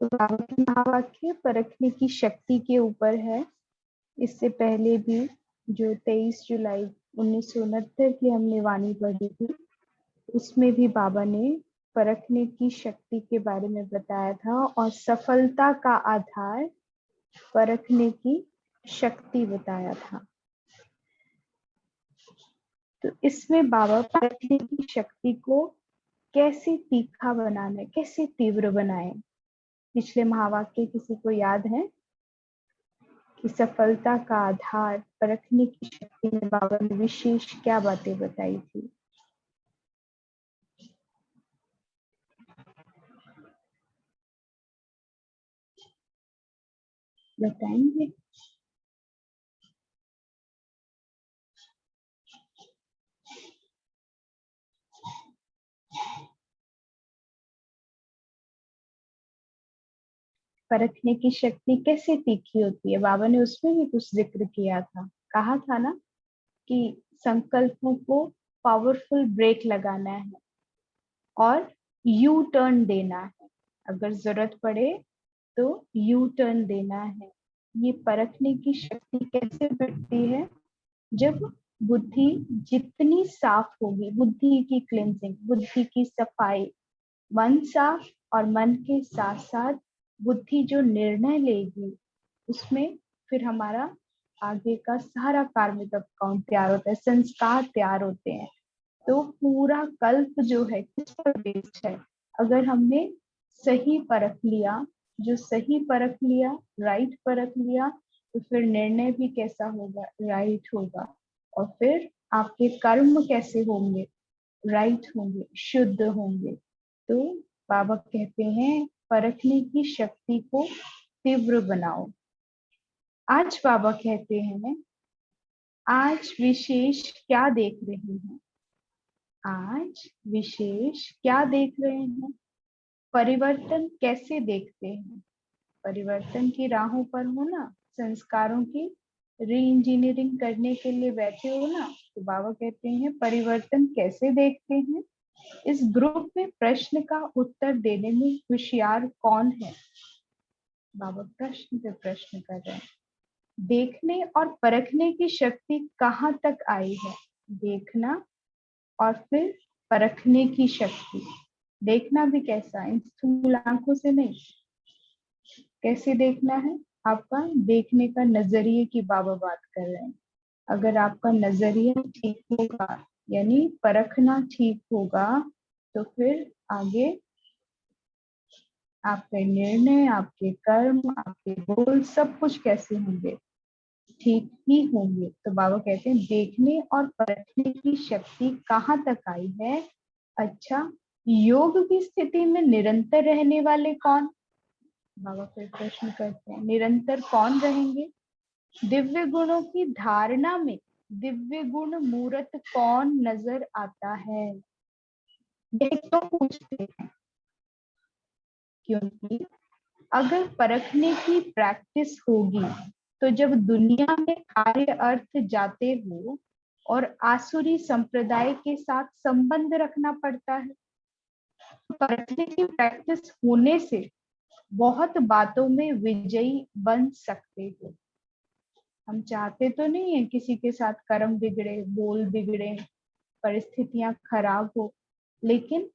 तो बाबा के महावाक्य परखने की शक्ति के ऊपर है। इससे पहले भी जो 23 जुलाई 1969 की हमने वाणी पढ़ी थी, उसमें भी बाबा ने परखने की शक्ति के बारे में बताया था और सफलता का आधार परखने की शक्ति बताया था। तो इसमें बाबा परखने की शक्ति को कैसे तीखा बनाना है, कैसे तीव्र बनाए। पिछले महावाक्य किसी को याद है कि सफलता का आधार परखने की शक्ति में बाबा ने विशेष क्या बातें बताई थी? बताएंगे? परखने की शक्ति कैसे तीखी होती है, बाबा ने उसमें भी कुछ जिक्र किया था। कहा था ना कि संकल्पों को पावरफुल ब्रेक लगाना है और यू टर्न देना है। अगर जरूरत पड़े तो यू टर्न देना है। ये परखने की शक्ति कैसे बढ़ती है? जब बुद्धि जितनी साफ होगी, बुद्धि की क्लिनजिंग, बुद्धि की सफाई, मन साफ, और मन के साथ साथ बुद्धि जो निर्णय लेगी उसमें फिर हमारा आगे का सारा कार्मिक अकाउंट तैयार होता है, संस्कार तैयार होते हैं। तो पूरा कल्प जो है किस पर बेस्ड है? अगर हमने सही परख लिया, जो सही परख लिया, राइट परख लिया, तो फिर निर्णय भी कैसा होगा? राइट होगा। और फिर आपके कर्म कैसे होंगे? राइट होंगे, शुद्ध होंगे। तो बाबा कहते हैं परखने की शक्ति को तीव्र बनाओ। आज बाबा कहते हैं आज विशेष क्या देख रहे हैं? आज विशेष क्या देख रहे हैं? परिवर्तन कैसे देखते हैं? परिवर्तन की राहों पर हो ना, संस्कारों की री इंजीनियरिंग करने के लिए बैठे हो ना, तो बाबा कहते हैं परिवर्तन कैसे देखते हैं? इस ग्रुप में प्रश्न का उत्तर देने में होशियार कौन है? बाबा प्रश्न पे प्रश्न कर रहे हैं। देखने और परखने की शक्ति कहाँ तक आई है? देखना और फिर परखने की शक्ति। देखना भी कैसा? इन स्थूल आंखों से नहीं। कैसे देखना है? आपका देखने का नजरिए की बाबा बात कर रहे हैं। अगर आपका नजरिया ठीक होगा, यानी परखना ठीक होगा, तो फिर आगे आपके निर्णय, आपके कर्म, आपके गोल, सब कुछ कैसे होंगे? ठीक ही होंगे। तो बाबा कहते हैं देखने और परखने की शक्ति कहाँ तक आई है? अच्छा, योग की स्थिति में निरंतर रहने वाले कौन? बाबा फिर प्रश्न करते हैं, निरंतर कौन रहेंगे? दिव्य गुणों की धारणा में दिव्य गुण मूर्त कौन नजर आता है? ये क्यों पूछते हैं? क्योंकि अगर परखने की प्रैक्टिस होगी तो जब दुनिया में कार्य अर्थ जाते हो और आसुरी संप्रदाय के साथ संबंध रखना पड़ता है, तो परखने की प्रैक्टिस होने से बहुत बातों में विजयी बन सकते हो। हम चाहते तो नहीं है किसी के साथ कर्म बिगड़े, बोल बिगड़े, परिस्थितियां खराब हो, लेकिन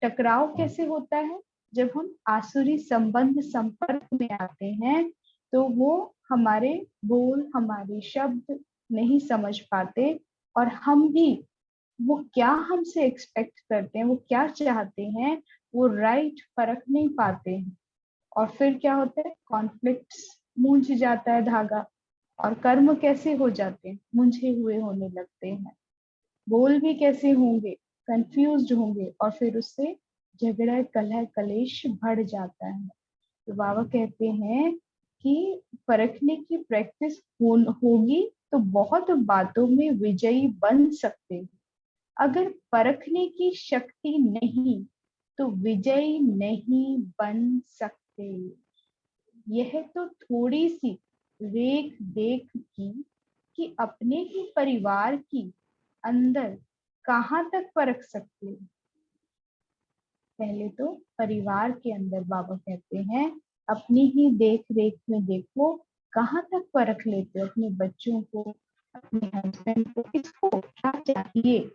टकराव कैसे होता है? जब हम आसुरी संबंध संपर्क में आते हैं तो वो हमारे बोल, हमारे शब्द नहीं समझ पाते, और हम भी वो क्या हमसे एक्सपेक्ट करते हैं, वो क्या चाहते हैं, वो राइट परख नहीं पाते हैं। और फिर क्या होता है? कॉन्फ्लिक्ट्स, मूंझ जाता है धागा, और कर्म कैसे हो जाते हैं? मुंझे हुए होने लगते हैं। बोल भी कैसे होंगे? कंफ्यूज्ड होंगे, और फिर उससे झगड़ा, कलह, कलेश बढ़ जाता है। तो बाबा कहते हैं कि परखने की प्रैक्टिस होगी तो बहुत बातों में विजयी बन सकते हैं। अगर परखने की शक्ति नहीं तो विजयी नहीं बन सकते। यह तो थोड़ी सी रेख देख की कि अपने ही परिवार की अंदर कहाँ तक परख सकते हैं। पहले तो परिवार के अंदर बाबा कहते हैं अपनी ही देख रेख में देखो, कहाँ तक परख लेते हो अपने बच्चों को, अपने हस्बैंड को, किसको क्या चाहिए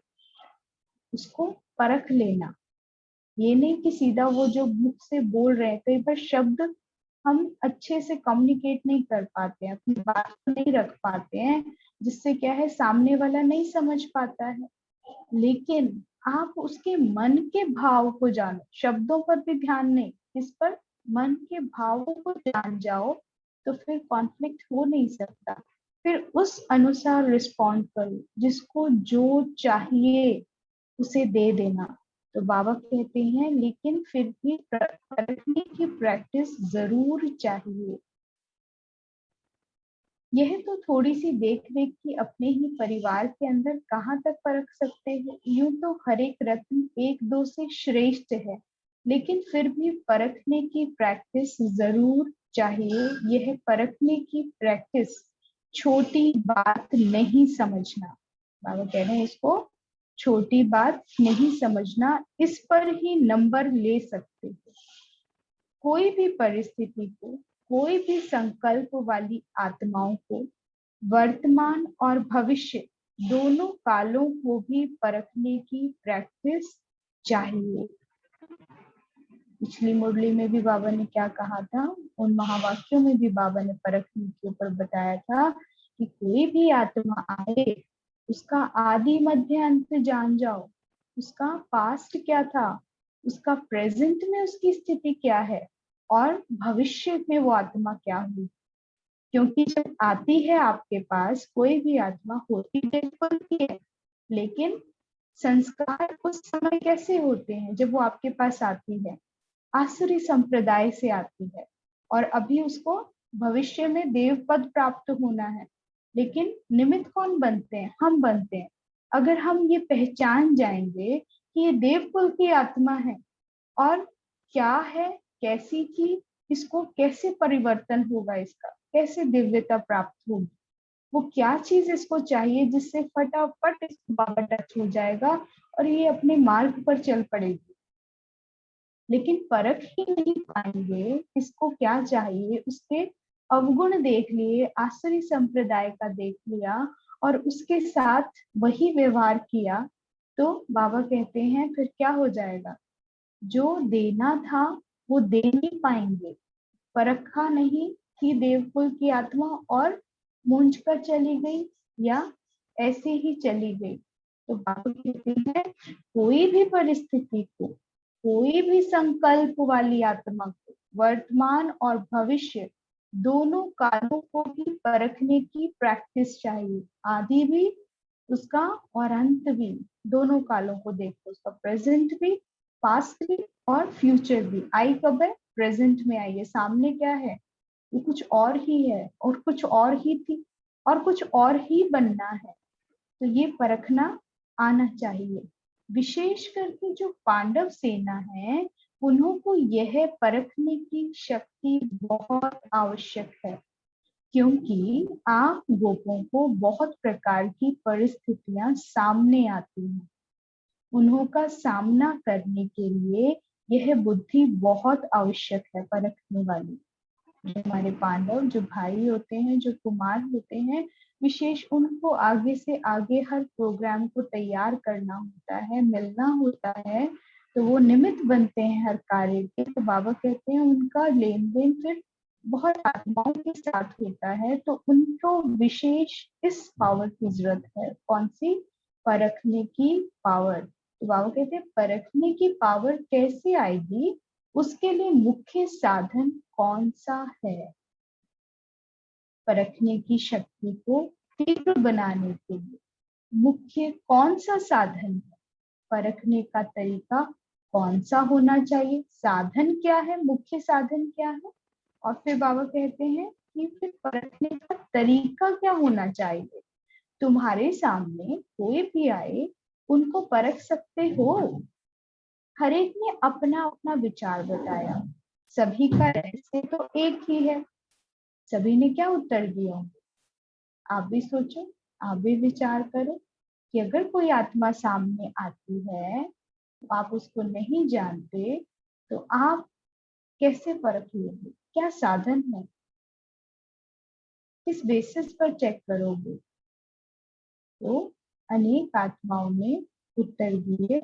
उसको परख लेना। ये नहीं कि सीधा वो जो मुख से बोल रहे हैं, कई बार शब्द हम अच्छे से कम्युनिकेट नहीं कर पाते हैं, अपनी बात नहीं रख पाते हैं, जिससे क्या है सामने वाला नहीं समझ पाता है। लेकिन आप उसके मन के भाव को जानो, शब्दों पर भी ध्यान नहीं, इस पर मन के भावों को जान जाओ, तो फिर कॉन्फ्लिक्ट हो नहीं सकता। फिर उस अनुसार रिस्पॉन्ड करो, जिसको जो चाहिए उसे दे देना। तो बाबा कहते हैं लेकिन फिर भी परखने की प्रैक्टिस जरूर चाहिए। यह तो थोड़ी सी देख रेख की अपने ही परिवार के अंदर कहाँ तक परख सकते हैं। यूं तो हर एक रत्न एक दो से श्रेष्ठ है, लेकिन फिर भी परखने की प्रैक्टिस जरूर चाहिए। यह परखने की प्रैक्टिस छोटी बात नहीं समझना। बाबा कह रहे हैं इसको छोटी बात नहीं समझना, इस पर ही नंबर ले सकते हैं। कोई भी परिस्थिति को, कोई भी संकल्प वाली आत्माओं को वर्तमान और भविष्य दोनों कालों को भी परखने की प्रैक्टिस चाहिए। पिछली मुरली में भी बाबा ने क्या कहा था, उन महावाक्यों में भी बाबा ने परखने के ऊपर बताया था कि कोई भी आत्मा आए, उसका आदि मध्य अंत जान जाओ। उसका पास्ट क्या था, उसका प्रेजेंट में उसकी स्थिति क्या है, और भविष्य में वो आत्मा क्या हुई। क्योंकि जब आती है आपके पास कोई भी आत्मा, होती बिल्कुल ही है, लेकिन संस्कार उस समय कैसे होते हैं जब वो आपके पास आती है, आसुरी संप्रदाय से आती है, और अभी उसको भविष्य में देव पद प्राप्त होना है। लेकिन निमित्त कौन बनते हैं, हम बनते हैं। अगर हम ये पहचान जाएंगे कि ये देवकुल की आत्मा है, और क्या है, कैसी थी, इसको कैसे परिवर्तन होगा, इसका कैसे दिव्यता प्राप्त होगी, वो क्या चीज इसको चाहिए जिससे फटाफट इसको बाबा टच हो जाएगा और ये अपने मार्ग पर चल पड़ेगी। लेकिन परख ही नहीं पाएंगे इसको क्या चाहिए, उसके अवगुण देख लिए, आसुरी संप्रदाय का देख लिया और उसके साथ वही व्यवहार किया, तो बाबा कहते हैं फिर क्या हो जाएगा, जो देना था वो दे नहीं पाएंगे। परखा नहीं कि देवकुल की आत्मा और मूंझ कर चली गई या ऐसे ही चली गई। तो बाबा कहते हैं कोई भी परिस्थिति को, कोई भी संकल्प वाली आत्मा को वर्तमान और भविष्य दोनों कालों को भी परखने की प्रैक्टिस चाहिए। आदि भी उसका और अंत भी, दोनों कालों को देखो, उसका प्रेजेंट भी, पास्ट भी और फ्यूचर भी। आई कब है, प्रेजेंट में आई है, सामने क्या है, वो कुछ और ही है, और कुछ और ही थी, और कुछ और ही बनना है। तो ये परखना आना चाहिए। विशेष करके जो पांडव सेना है, उन्हों को यह परखने की शक्ति बहुत आवश्यक है, क्योंकि आप गोपों को बहुत प्रकार की परिस्थितियां सामने आती हैं। उन्हों का सामना करने के लिए यह बुद्धि बहुत आवश्यक है परखने वाली। जो हमारे पांडव, जो भाई होते हैं, जो कुमार होते हैं, विशेष उनको आगे से आगे हर प्रोग्राम को तैयार करना होता है, मिलना होता है, तो वो निमित्त बनते हैं हर कार्य के। तो बाबा कहते हैं उनका लेन देन फिर बहुत आत्माओं के साथ होता है, तो उनको विशेष इस पावर की जरूरत है। कौन सी, परखने की पावर। तो बाबा कहते हैं परखने की पावर कैसे आएगी, उसके लिए मुख्य साधन कौन सा है। परखने की शक्ति को तीव्र बनाने के लिए मुख्य कौन सा साधन है, परखने का तरीका कौन सा होना चाहिए, साधन क्या है, मुख्य साधन क्या है, और फिर बाबा कहते हैं कि फिर परखने का तरीका क्या होना चाहिए। तुम्हारे सामने कोई भी आए, उनको परख सकते हो। हर एक ने अपना अपना विचार बताया, सभी का रहस्य तो एक ही है, सभी ने क्या उत्तर दिया होंगे। आप भी सोचो, आप भी विचार करो कि अगर कोई आत्मा सामने आती है, आप उसको नहीं जानते, तो आप कैसे परख लोगे। क्या साधन है, किस बेसिस पर चेक करोगे? तो अनेक आत्माओं ने उत्तर दिए,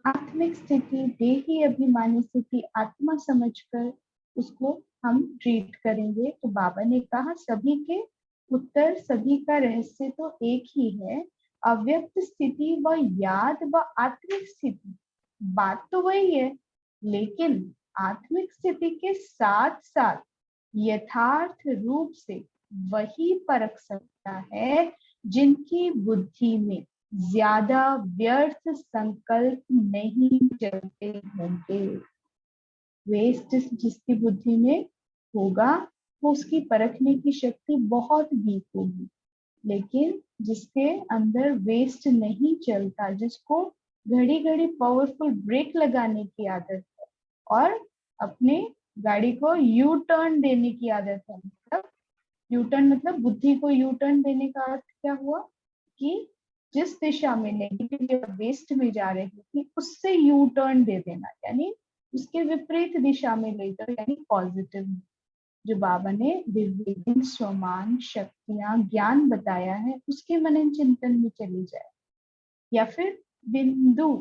आत्मिक स्थिति, देही अभिमानी स्थिति आत्मा समझकर उसको हम ट्रीट करेंगे। तो बाबा ने कहा सभी के उत्तर, सभी का रहस्य तो एक ही है, अव्यक्त स्थिति व याद व आत्मिक स्थिति, बात तो वही है, लेकिन आत्मिक स्थिति के साथ साथ यथार्थ रूप से वही परख सकता है जिनकी बुद्धि में ज्यादा व्यर्थ संकल्प नहीं चलते होंगे। वेस्ट जिसकी बुद्धि में होगा वो उसकी परखने की शक्ति बहुत वीक होगी, लेकिन जिसके अंदर वेस्ट नहीं चलता, जिसको घड़ी घड़ी पावरफुल ब्रेक लगाने की आदत है और अपने गाड़ी को यू टर्न देने की आदत है, मतलब यू टर्न मतलब बुद्धि को यू टर्न देने का अर्थ क्या हुआ कि जिस दिशा में नेगेटिव या वेस्ट में जा रही थी उससे यू टर्न दे देना, यानी उसके विपरीत दिशा में ले जाओ, यानी पॉजिटिव। जो बाबा ने दिव्य गुण, स्वमान, शक्तियां, ज्ञान बताया है उसके मनन चिंतन में चली जाए, या फिर बिंदु,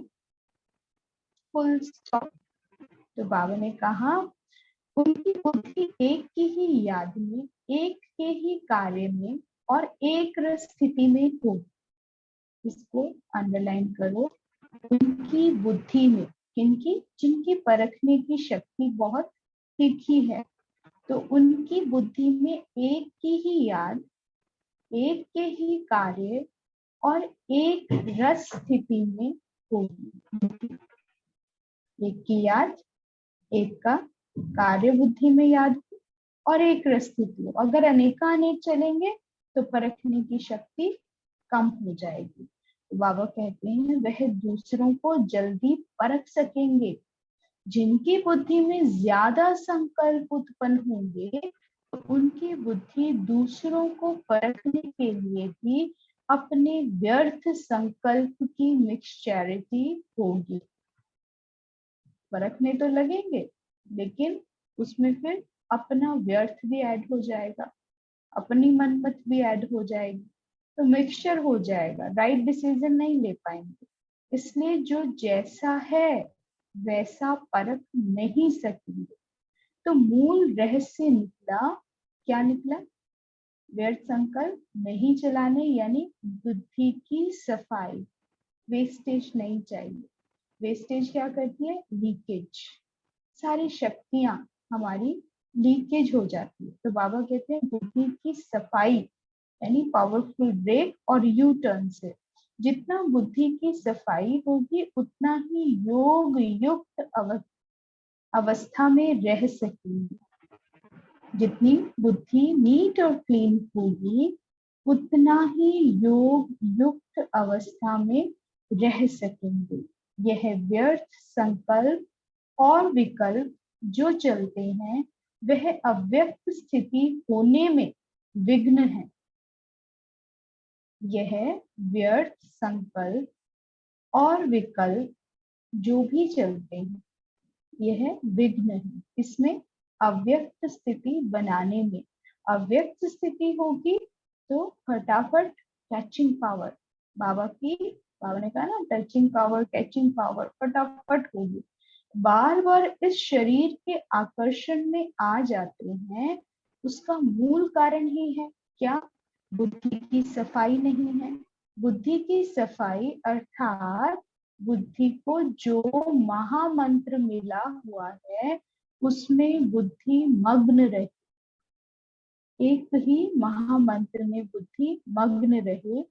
फुल स्टॉप। तो बाबा ने कहा उनकी बुद्धि एक की ही याद में, एक के ही कार्य में और एक रस स्थिति में हो। इसको अंडरलाइन करो, उनकी बुद्धि में, किनकी, जिनकी परखने की शक्ति बहुत तीखी है, तो उनकी बुद्धि में एक की ही याद, एक के ही कार्य और एक रस स्थिति में होगी। एक की याद, एक का कार्य बुद्धि में याद और एक रस स्थिति हो। अगर अनेकानेक चलेंगे तो परखने की शक्ति कम हो जाएगी। तो बाबा कहते हैं वह दूसरों को जल्दी परख सकेंगे। जिनकी बुद्धि में ज्यादा संकल्प उत्पन्न होंगे तो उनकी बुद्धि दूसरों को परखने के लिए भी अपने व्यर्थ संकल्प की मिक्सचैरिटी होगी। परखने तो लगेंगे, लेकिन उसमें फिर अपना व्यर्थ भी ऐड हो जाएगा, अपनी मनमत भी ऐड हो जाएगी, तो मिक्सचर हो जाएगा, राइट डिसीजन नहीं ले पाएंगे। इसलिए जो जैसा है वैसा परख नहीं सकेंगे। तो मूल रहस्य निकला, क्या निकला? व्यर्थ संकल्प नहीं चलाने, यानी बुद्धि की सफाई, वेस्टेज नहीं चाहिए। वेस्टेज क्या करती है? लीकेज, सारी शक्तियां हमारी लीकेज हो जाती है। तो बाबा कहते हैं बुद्धि की सफाई यानी पावरफुल ब्रेक और यू टर्न से जितना बुद्धि की सफाई होगी उतना ही योग युक्त अवस्था में रह सकेंगे। जितनी बुद्धि नीट और क्लीन होगी उतना ही योग युक्त अवस्था में रह सकेंगे। यह व्यर्थ संकल्प और विकल्प जो चलते हैं वह अव्यक्त स्थिति होने में विघ्न है। यह व्यर्थ संकल्प और विकल्प जो भी चलते हैं यह विघ्न है, इसमें अव्यक्त स्थिति बनाने में। अव्यक्त स्थिति होगी तो फटाफट कैचिंग पावर, बाबा ने कहा ना टचिंग पावर, कैचिंग पावर फटाफट होगी। बार बार इस शरीर के आकर्षण में आ जाते हैं, उसका मूल कारण ही है क्या? बुद्धि की सफाई नहीं है। बुद्धि की सफाई अर्थात बुद्धि को जो महामंत्र मिला हुआ है उसमें बुद्धि मग्न रहे, एक ही महामंत्र में बुद्धि मग्न रहे,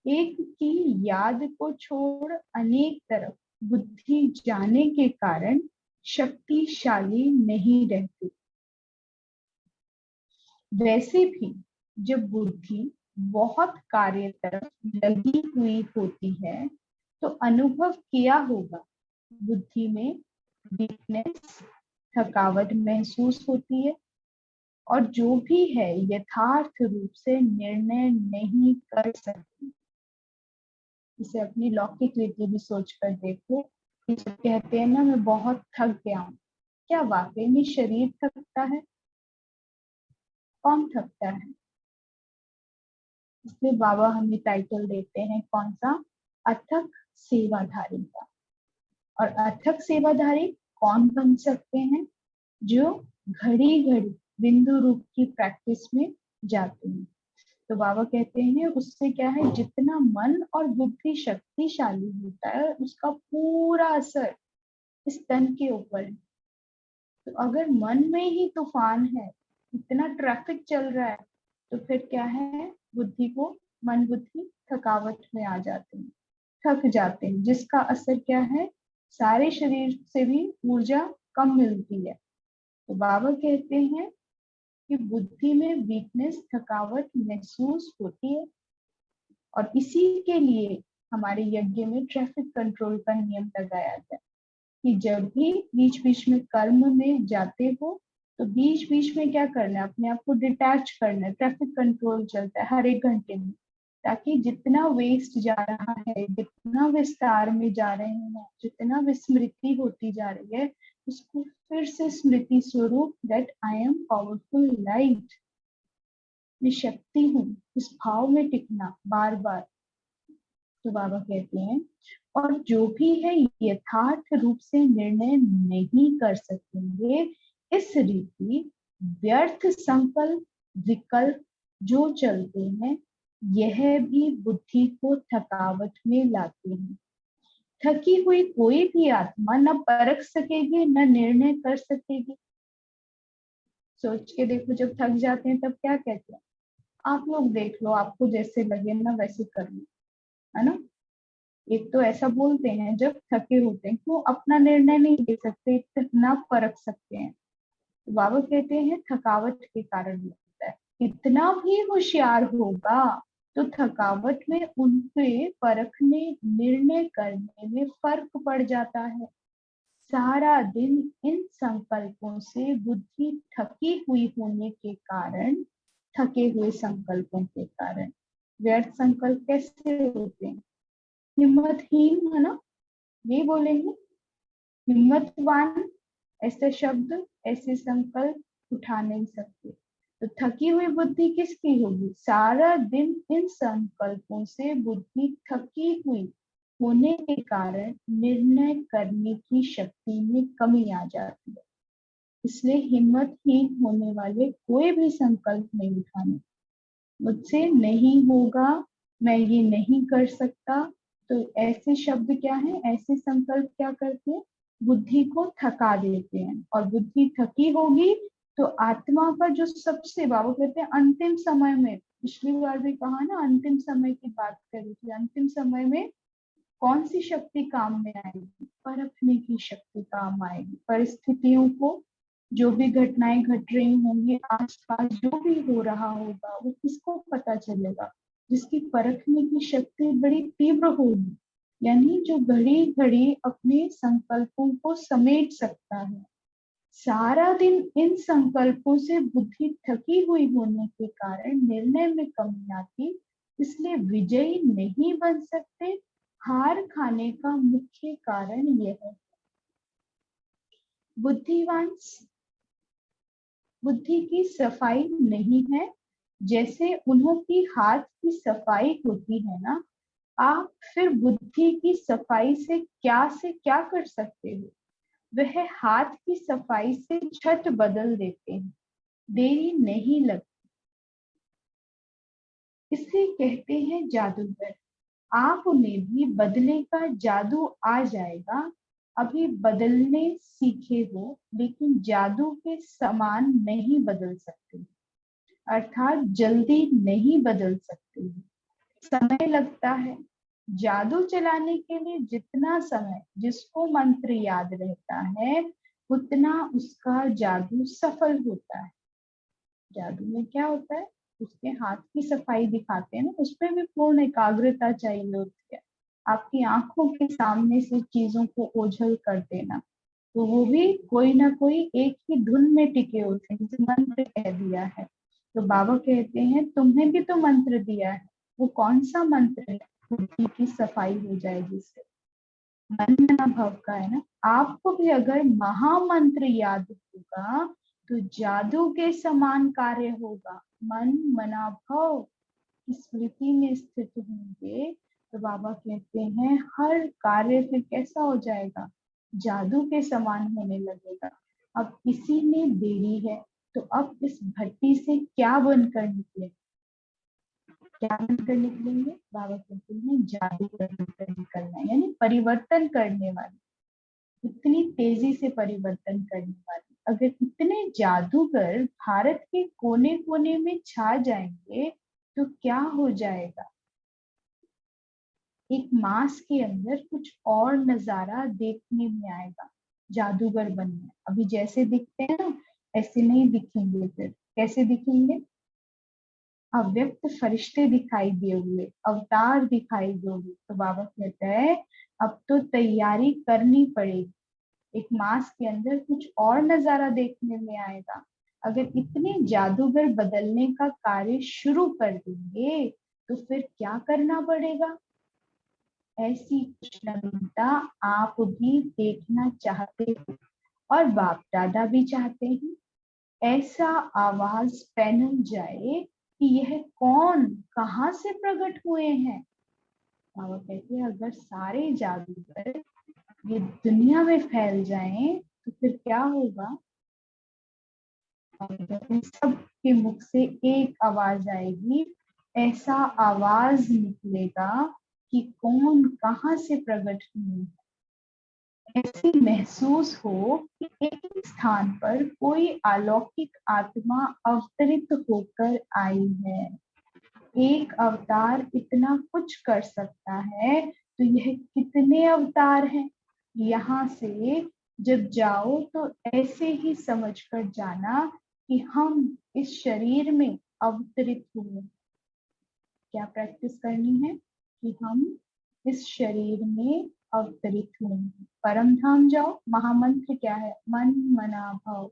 एक की याद को छोड़ अनेक तरफ बुद्धि जाने के कारण शक्तिशाली नहीं रहती। वैसे भी जब बुद्धि बहुत कार्य तरफ लगी हुई होती है तो अनुभव किया होगा बुद्धि में वीकनेस, थकावट महसूस होती है और जो भी है यथार्थ रूप से निर्णय नहीं कर सकती। इसे अपनी लौकिक रीति भी सोच कर देखो कि जब कहते हैं ना मैं बहुत थक गया हूँ, क्या वाकई में शरीर थकता है? कौन थकता है? इसलिए बाबा हमें टाइटल देते हैं कौन सा? अथक सेवाधारी का। और अथक सेवाधारी कौन बन सकते हैं? जो घड़ी घड़ी बिंदु रूप की प्रैक्टिस में जाते हैं। तो बाबा कहते हैं उससे क्या है, जितना मन और बुद्धि शक्तिशाली होता है उसका पूरा असर इस तन के ऊपर है। तो अगर मन में ही तूफान है, इतना ट्रैफिक चल रहा है, तो फिर क्या है, बुद्धि को, मन बुद्धि थकावट में आ जाते हैं, थक जाते हैं, जिसका असर क्या है, सारे शरीर से भी ऊर्जा कम मिलती है। तो बाबा कहते हैं कि बुद्धि में वीकनेस, थकावट महसूस होती है, और इसी के लिए हमारे यज्ञ में ट्रैफिक कंट्रोल का नियम लगाया गया कि जब भी बीच बीच में कर्म में जाते हो तो बीच बीच में क्या करना है, अपने आप को डिटैच करना है। ट्रैफिक कंट्रोल चलता है हर एक घंटे में, ताकि जितना वेस्ट जा रहा है, जितना विस्तार में जा रहे हैं, जितना विस्मृति होती जा रही है, उसको फिर से स्मृति स्वरूप, that I am powerful light, मैं शक्ति हूँ, इस भाव में टिकना बार बार। तो बाबा कहते हैं और जो भी है यथार्थ रूप से निर्णय नहीं कर सकेंगे, इस रीति व्यर्थ संकल्प विकल्प जो चलते हैं, यह भी बुद्धि को थकावट में लाते हैं। थकी हुई कोई भी आत्मा न परख सकेगी न निर्णय कर सकेगी। सोच के देखो, जब थक जाते हैं तब क्या कहते हैं? आप लोग देख लो, आपको जैसे लगे ना वैसे कर लो, है ना। एक तो ऐसा बोलते हैं जब थके होते हैं, क्यों अपना निर्णय नहीं ले सकते, इतना परख सकते हैं। तो बाबा कहते हैं थकावट के कारण लगता है। इतना भी होशियार होगा तो थकावट में उनके परखने, निर्णय करने में फर्क पड़ जाता है। सारा दिन इन संकल्पों से बुद्धि थकी हुई होने के कारण, थके हुए संकल्पों के कारण, व्यर्थ संकल्प कैसे होते हैं? हिम्मतहीन, है ना, ये बोलेंगे हिम्मतवान, ऐसे शब्द, ऐसे संकल्प उठा नहीं सकते। तो थकी हुई बुद्धि किसकी होगी? सारा दिन इन संकल्पों से बुद्धि थकी हुई होने के कारण निर्णय करने की शक्ति में कमी आ जाती है। इसलिए हिम्मतहीन होने वाले कोई भी संकल्प नहीं उठाने। मुझसे नहीं होगा, मैं ये नहीं कर सकता, तो ऐसे शब्द क्या है, ऐसे संकल्प क्या करते हैं, बुद्धि को थका देते हैं। और बुद्धि थकी होगी तो आत्मा का जो सबसे, बाबा कहते हैं अंतिम समय में, पिछली बार भी कहा ना, अंतिम समय की बात करी थी, अंतिम समय में कौन सी शक्ति काम में आएगी? परखने की शक्ति काम आएगी। परिस्थितियों को, जो भी घटनाएं घट रही होंगी आसपास, जो भी हो रहा होगा, वो किसको पता चलेगा? जिसकी परखने की शक्ति बड़ी तीव्र होगी, यानी जो घड़ी घड़ी अपने संकल्पों को समेट सकता है। सारा दिन इन संकल्पों से बुद्धि थकी हुई होने के कारण निर्णय में कमी आती, इसलिए विजयी नहीं बन सकते। हार खाने का मुख्य कारण यह है। बुद्धिवान बुद्धि की सफाई नहीं है, जैसे उन्हों की हाथ की सफाई होती है ना, आप फिर बुद्धि की सफाई से क्या कर सकते हो? वह हाथ की सफाई से छत बदल देते हैं, देरी नहीं लगती। इसे कहते हैं जादूगर। आप में भी बदले का जादू आ जाएगा। अभी बदलने सीखे हो, लेकिन जादू के समान नहीं बदल सकते, अर्थात जल्दी नहीं बदल सकते, समय लगता है। जादू चलाने के लिए जितना समय जिसको मंत्र याद रहता है, उतना उसका जादू सफल होता है। जादू में क्या होता है, उसके हाथ की सफाई दिखाते हैं ना, उसमें भी पूर्ण एकाग्रता चाहिए होती है। आपकी आंखों के सामने से चीजों को ओझल कर देना, तो वो भी कोई ना कोई एक ही धुन में टिके होते हैं, जैसे मंत्र कह दिया है। तो बाबा कहते हैं तुम्हें भी तो मंत्र दिया है, वो कौन सा मंत्र है? बुद्धि की सफाई हो जाए जिससे, मन में ना भव का, है ना। आपको भी अगर महामंत्र याद होगा तो जादू के समान कार्य होगा। मन मना भाव की स्मृति में स्थित होंगे तो बाबा कहते हैं हर कार्य फिर कैसा हो जाएगा, जादू के समान होने लगेगा। अब इसी में देरी है, तो अब इस भट्टी से क्या बनकर निकले, क्या बनकर निकलेंगे, बाबा कहते हैं जादूगर बनकर निकलना है, यानी परिवर्तन करने वाले, इतनी तेजी से परिवर्तन करने वाले। अगर इतने जादूगर भारत के कोने कोने में छा जाएंगे तो क्या हो जाएगा, एक मास के अंदर कुछ और नजारा देखने में आएगा। जादूगर बनना, अभी जैसे दिखते हैं ना ऐसे नहीं दिखेंगे, फिर कैसे दिखेंगे, अव्यक्त फरिश्ते दिखाई देंगे, अवतार दिखाई दोगे। तो बाबा कहता है अब तो तैयारी करनी पड़ेगी, एक मास के अंदर कुछ और नजारा देखने में आएगा। अगर इतने जादूगर बदलने का कार्य शुरू कर देंगे तो फिर क्या करना पड़ेगा, ऐसी कुछ नवीनता आप भी देखना चाहते हो और बाप दादा भी चाहते हैं। ऐसा आवाज पहन जाए कि यह कौन कहाँ से प्रकट हुए हैं। बाबा कहते हैं अगर सारे जादूगर ये दुनिया में फैल जाएं तो फिर क्या होगा, सबके मुख से एक आवाज आएगी, ऐसा आवाज निकलेगा कि कौन कहाँ से प्रकट हुए। ऐसे महसूस हो कि एक ही स्थान पर कोई अलौकिक आत्मा अवतरित होकर आई है। एक अवतार इतना कुछ कर सकता है तो यह कितने अवतार हैं। यहाँ से जब जाओ तो ऐसे ही समझकर जाना कि हम इस शरीर में अवतरित हुए। क्या प्रैक्टिस करनी है कि हम इस शरीर में अवतरित हुए। परम धाम जाओ, महामंत्र क्या है, मन मना भाव,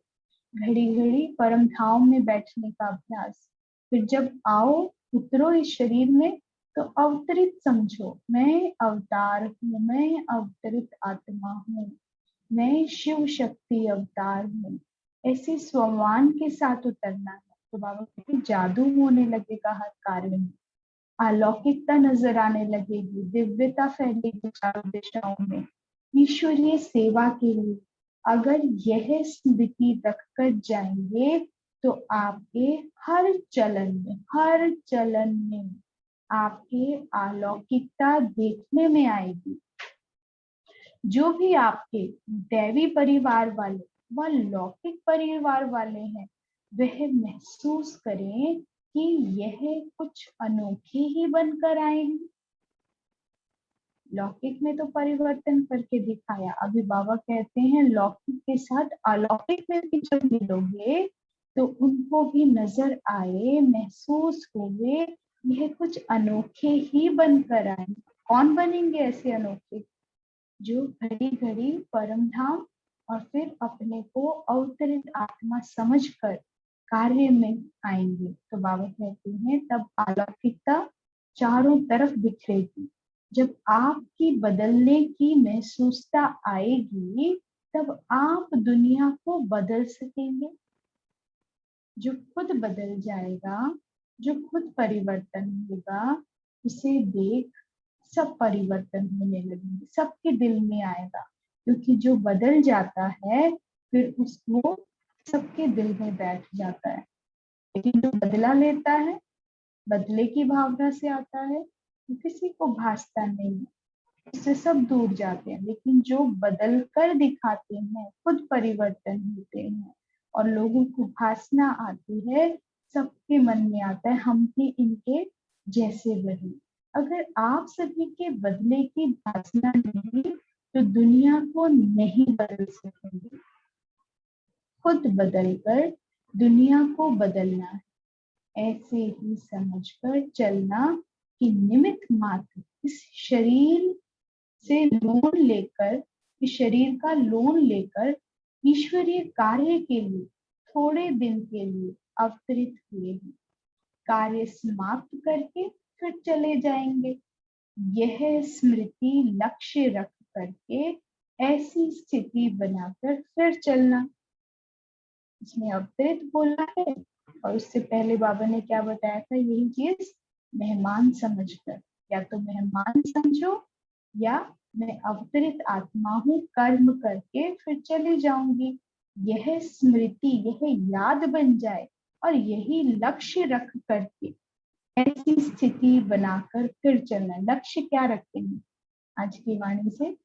घड़ी घड़ी परम धाम में बैठने का अभ्यास। फिर जब आओ उतरो इस शरीर में तो अवतरित समझो, मैं अवतार हूँ, मैं अवतरित आत्मा हूँ, मैं शिव शक्ति अवतार हूँ। ऐसे स्वमान के साथ उतरना है। तो बाबा कहते जादू होने लगेगा हर कार्य में, अलौकिकता नजर आने लगेगी, दिव्यता फैलेगी चारों दिशाओं में ईश्वरीय सेवा के लिए। अगर यह स्मृति रखकर जाएंगे तो आपके हर चलन में आपके अलौकिकता देखने में आएगी। जो भी आपके दैवी परिवार वाले व लौकिक परिवार वाले हैं वह महसूस करें कि यह कुछ अनोखे ही बनकर आए हैं। लौकिक में तो परिवर्तन करके दिखाया, अभी बाबा कहते हैं लौकिक के साथ अलौकिक में भी जब मिलोगे तो उनको भी नजर आए, महसूस होवे यह कुछ अनोखे ही बनकर आए। कौन बनेंगे ऐसे अनोखे, जो घड़ी घड़ी परम धाम और फिर अपने को अवतरित आत्मा समझकर कार्य में आएंगे। तो बाबा कहते हैं तब अलौकिकता चारों तरफ बिखरेगी। जब आपकी बदलने की महसूसता आएगी तब आप दुनिया को बदल सकेंगे। जो खुद बदल जाएगा, जो खुद परिवर्तन होगा, उसे देख सब परिवर्तन होने लगेंगे, सबके दिल में आएगा। क्योंकि जो बदल जाता है फिर उसको सबके दिल में बैठ जाता है। लेकिन जो बदला लेता है, बदले की भावना से आता है, तो किसी को भासता नहीं है, उससे सब दूर जाते हैं। लेकिन जो बदल कर दिखाते हैं, खुद परिवर्तन होते हैं और लोगों को भासना आती है, सबके मन में आता है हम भी इनके जैसे बने। अगर आप सभी के बदले की भासना नहीं तो दुनिया को नहीं बदल सकेंगे। खुद बदलकर दुनिया को लना है। ऐसे ही समझकर चलना कि निमित्त मात्र इस शरीर से लोन लेकर, इस शरीर का लोन लेकर ईश्वरीय कार्य के लिए थोड़े दिन के लिए अवतरित हुए हैं। कार्य समाप्त करके फिर चले जाएंगे। यह स्मृति लक्ष्य रख करके ऐसी स्थिति बनाकर फिर चलना। इसमें अवतरित बोला है, और उससे पहले बाबा ने क्या बताया था, यही चीज मेहमान समझकर, या तो मेहमान समझो या मैं अवतरित आत्मा हूँ, कर्म करके फिर चली जाऊंगी। यह स्मृति, यह याद बन जाए और यही लक्ष्य रख करके ऐसी स्थिति बनाकर फिर चलना। लक्ष्य क्या रखेंगे आज की वाणी से?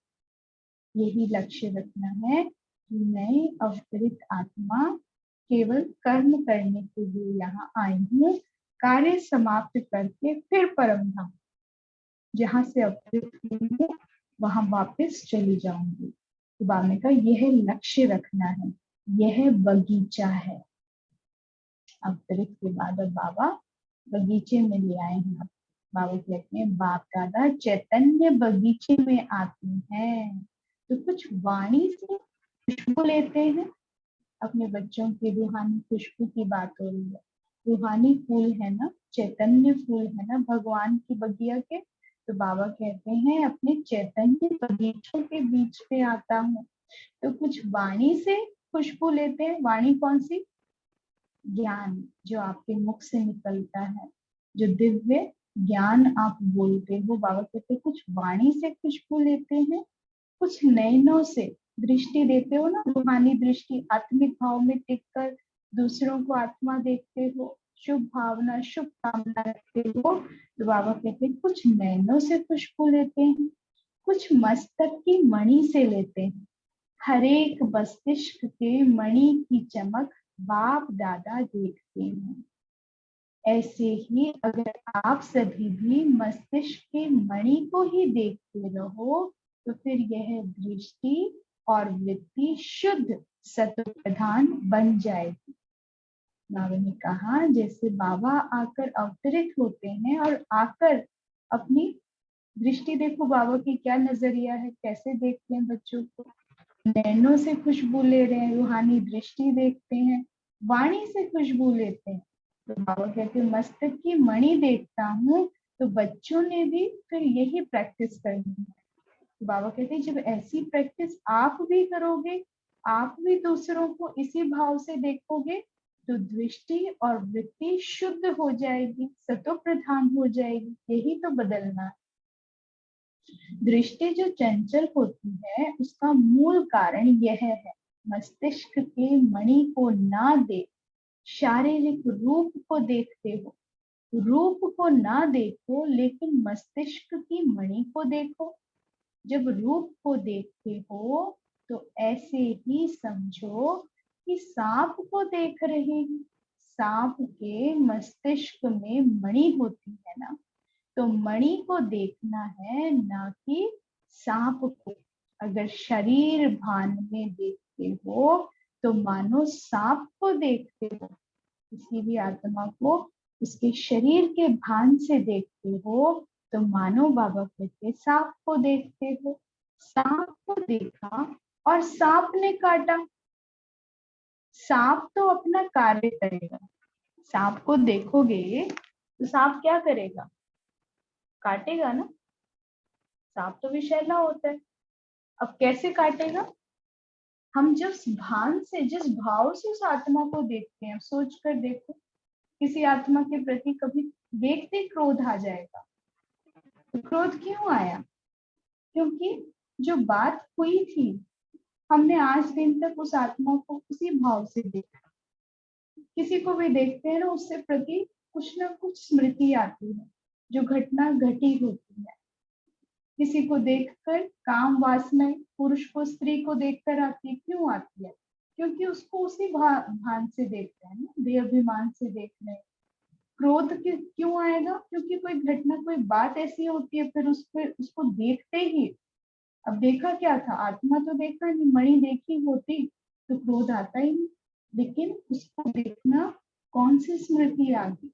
यही लक्ष्य रखना है कि मैं अवतरित आत्मा केवल कर्म करने के लिए यहाँ आई हूँ, कार्य समाप्त करके फिर परम धाम जहाँ से अवतरित हुई हूँ वहां वापस चली जाऊंगी। तो बाबा ने कहा यह लक्ष्य रखना है, यह बगीचा है। अवतरित के बाद अब बाबा बगीचे में ले आए हैं। बाबा कहते हैं बाप दादा चैतन्य बगीचे में आते हैं, तो कुछ वाणी से खुशबू लेते हैं। अपने बच्चों की रूहानी खुशबू की बात हो रही है। रूहानी फूल है ना, चैतन्य फूल है ना भगवान की बगिया के। तो बाबा कहते हैं अपने चैतन्य बगीचों के बीच पे आता हूँ। तो कुछ वाणी से खुशबू लेते हैं। वाणी कौन सी? ज्ञान जो आपके मुख से निकलता है, जो दिव्य ज्ञान आप बोलते हो। बाबा कहते हैं कुछ वाणी से खुशबू लेते हैं, कुछ नयनों से दृष्टि देते हो ना, रूहानी दृष्टि, आत्मिक भाव में टिककर दूसरों को आत्मा देखते हो, शुभ भावना शुभ कामना रखते हो। तो बाबा कहते हैं कुछ नयनों से खुशबू लेते हैं, कुछ मस्तक की मणि से लेते हैं। हर एक मस्तिष्क के मणि की चमक बाप दादा देखते हैं। ऐसे ही अगर आप सभी भी मस्तिष्क के मणि को ही देखते रहो तो फिर यह दृष्टि और वृत्ति शुद्ध सत्व प्रधान बन जाएगी। बाबा ने कहा जैसे बाबा आकर अवतरित होते हैं और आकर अपनी दृष्टि, देखो बाबा की क्या नजरिया है, कैसे देखते हैं बच्चों को। नैनों से खुशबू ले रहे हैं, रूहानी दृष्टि देखते हैं, वाणी से खुशबू लेते हैं। तो बाबा कहते हैं मस्तक की मणि देखता हूँ। तो बच्चों ने भी फिर यही प्रैक्टिस करनी है। तो बाबा कहते हैं जब ऐसी प्रैक्टिस आप भी करोगे, आप भी दूसरों को इसी भाव से देखोगे, तो दृष्टि और वृत्ति शुद्ध हो जाएगी, सतो प्रधान हो जाएगी। यही तो बदलना है। दृष्टि जो चंचल होती है उसका मूल कारण यह है, मस्तिष्क के मणि को ना देख, शारीरिक रूप को देखते हो। रूप को ना देखो लेकिन मस्तिष्क की मणि को देखो। जब रूप को देखते हो तो ऐसे ही समझो कि सांप को देख रहे हैं। सांप के मस्तिष्क में मणि होती है ना, तो मणि को देखना है, ना कि सांप को। अगर शरीर भान में देखते हो तो मानो सांप को देखते हो। किसी भी आत्मा को उसके शरीर के भान से देखते हो तो मानो बाबा कहते सांप को देखते हो। सांप को देखा और सांप ने काटा। सांप तो अपना कार्य करेगा। सांप को देखोगे तो सांप क्या करेगा? काटेगा ना। सांप तो विषैला होता है। अब कैसे काटेगा? हम जिस भान से, जिस भाव से उस आत्मा को देखते हैं, सोच कर देखो किसी आत्मा के प्रति कभी देखते ही क्रोध आ जाएगा। तो क्रोध क्यों आया? क्योंकि जो बात हुई थी हमने आज दिन तक उस आत्मा को उसी भाव से देखा। किसी को भी देखते हैं ना, उससे प्रति कुछ ना कुछ स्मृति आती है, जो घटना घटी होती है। किसी को देखकर काम वासना पुरुष को स्त्री को देखकर आती है। क्यों आती है? क्योंकि उसको उसी भान से देखते हैं ना, देहाभिमान से देख रहे हैं। क्रोध क्यों आएगा? क्योंकि कोई घटना, कोई बात ऐसी होती है, फिर उसको देखते ही, अब देखा क्या था, आत्मा तो देखा नहीं, मणि देखी होती तो क्रोध आता ही नहीं। लेकिन उसको देखना कौन सी स्मृति आ गई?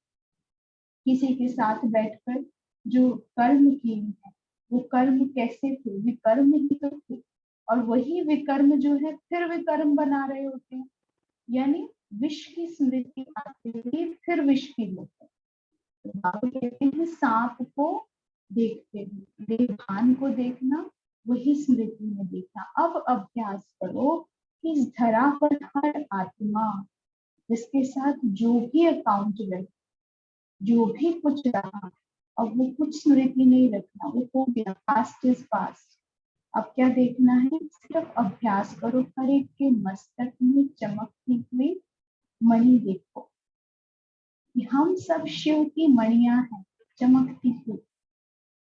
किसी के साथ बैठकर जो कर्म किए हैं, वो कर्म कैसे थे? विकर्म ही तो थे। और वही विकर्म जो है फिर विकर्म बना रहे होते हैं। यानी विष की स्मृति आते ही फिर विष की होते हैं। तो बाबा कहते हैं सांप को देखते हैं, देवभान को देखना, वही स्मृति में देखना। अब अभ्यास करो कि इस धरा पर हर आत्मा जिसके साथ जो भी अकाउंट रहे, जो भी कुछ रहा, अब वो कुछ स्मृति नहीं रखना, वो हो गया, पास्ट इज पास्ट। अब क्या देखना है, सिर्फ अभ्यास करो, हर एक के मस्तक में चमकती हुई मणि देखो कि हम सब शिव की मणियां हैं, चमकती हुई,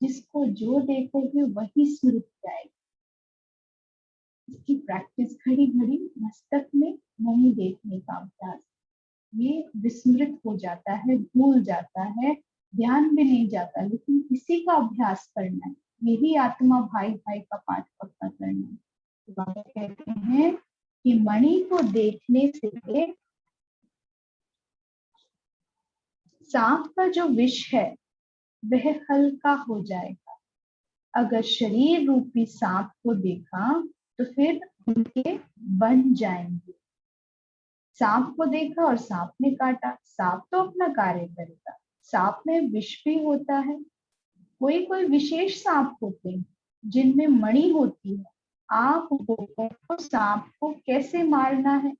जिसको जो देखोगे वही स्मृति आएगी। इसकी प्रैक्टिस घड़ी घड़ी मस्तक में मणि देखने का अभ्यास, ये विस्मृत हो जाता है, भूल जाता है, ध्यान भी नहीं जाता, लेकिन इसी का अभ्यास करना है। यही आत्मा भाई भाई का पाठ पक्का करना है। तो बाबा कहते हैं कि मणि को देखने से सांप का जो विष है वह हल्का हो जाएगा। अगर शरीर रूपी सांप को देखा तो फिर उनके बन जाएंगे। सांप को देखा और सांप ने काटा, सांप तो अपना कार्य करेगा, सांप में विष भी होता है। कोई कोई विशेष सांप होते हैं जिनमें मणि होती है। आप लोगों को सांप को कैसे मारना है,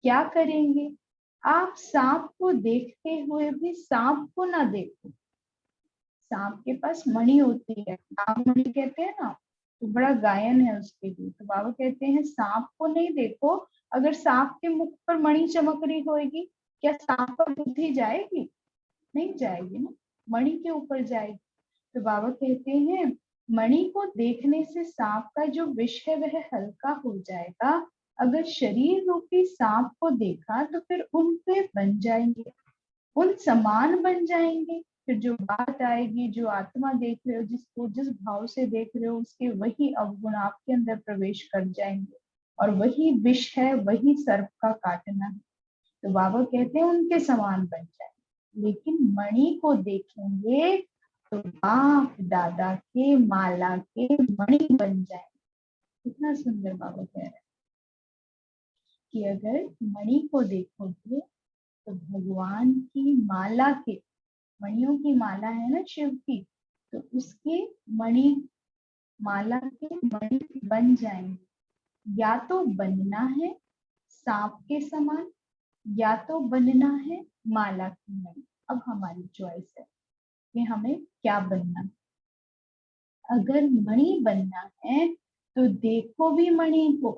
क्या करेंगे? आप सांप को देखते हुए भी सांप को ना देखो। सांप के पास मणि होती है, नाग मणि कहते हैं ना, तो बड़ा गायन है उसके लिए। तो बाबा कहते हैं सांप को नहीं देखो। अगर सांप के मुख पर मणि चमक रही होगी, क्या सांप पर बुद्धि जाएगी? नहीं जाएगी ना, मणि के ऊपर जाएगी। तो बाबा कहते हैं मणि को देखने से सांप का जो विष है वह हल्का हो जाएगा। अगर शरीर रूपी सांप को देखा तो फिर उन पे बन जाएंगे, उन समान बन जाएंगे। फिर जो बात आएगी, जो आत्मा देख रहे हो, जिसको जिस भाव से देख रहे हो, उसके वही अवगुण आपके अंदर प्रवेश कर जाएंगे, और वही विष है, वही सर्प का काटना है। तो बाबा कहते हैं उनके समान बन जाएंगे। लेकिन मणि को देखेंगे तो बाप दादा के माला के मणि बन जाएंगे। कितना सुंदर बाबा कह रहे हैं कि अगर मणि को देखोगे तो भगवान की माला के, मणियों की माला है ना शिव की, तो उसके मणि, माला के मणि बन जाएंगे। या तो बनना है सांप के समान, या तो बनना है माला की मणि। अब हमारी चॉइस है कि हमें क्या बनना है। अगर मणि बनना है तो देखो भी मणि को,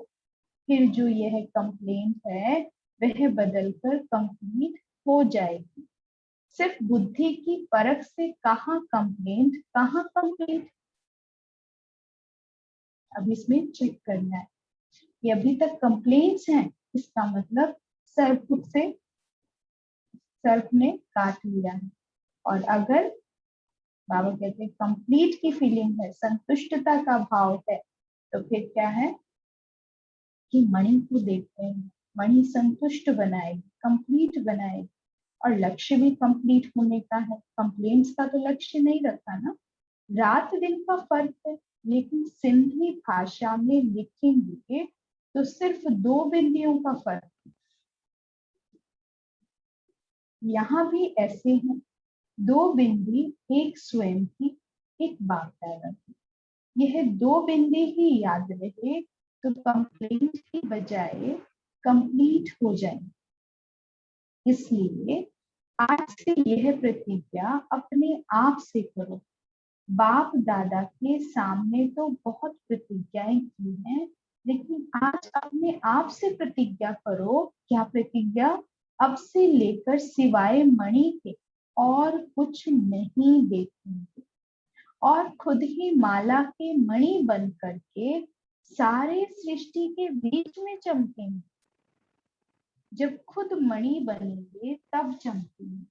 फिर जो यह कंप्लेंट है वह बदलकर कंप्लीट हो जाएगी। सिर्फ बुद्धि की परख से कहाँ कंप्लेंट, कहाँ कंप्लीट। अब इसमें चेक करना है कि अभी तक कंप्लेंट्स हैं, इसका मतलब सर्प ने काट लिया है। और अगर बाबा कहते हैं कंप्लीट की फीलिंग है, संतुष्टता का भाव है, तो फिर क्या है कि मणि को देखते हैं, मणि संतुष्ट बनाएगी, कंप्लीट बनाएगी। और लक्ष्य भी कंप्लीट होने का है, कंप्लेंट्स का तो लक्ष्य नहीं रखा ना। रात दिन का फर्क है, लेकिन सिंधी भाषा में लिखेंगे तो सिर्फ 2 बिंदियों का फर्क। यहाँ भी ऐसे हैं, 2 बिंदी, एक स्वयं की, एक बाप दादा की। यह 2 बिंदी ही याद रहे तो कंप्लेंट की बजाय कंप्लीट हो जाए। इसलिए आज से यह प्रतिज्ञा अपने आप से करो। बाप दादा के सामने तो बहुत प्रतिज्ञाएं की हैं, लेकिन आज अपने आप से प्रतिज्ञा करो। क्या प्रतिज्ञा? अब से लेकर सिवाय मणि के और कुछ नहीं देखेंगे, और खुद ही माला के मणि बन करके सारे सृष्टि के बीच में चमकेंगे। जब खुद मणि बनेंगे तब चमकेंगे।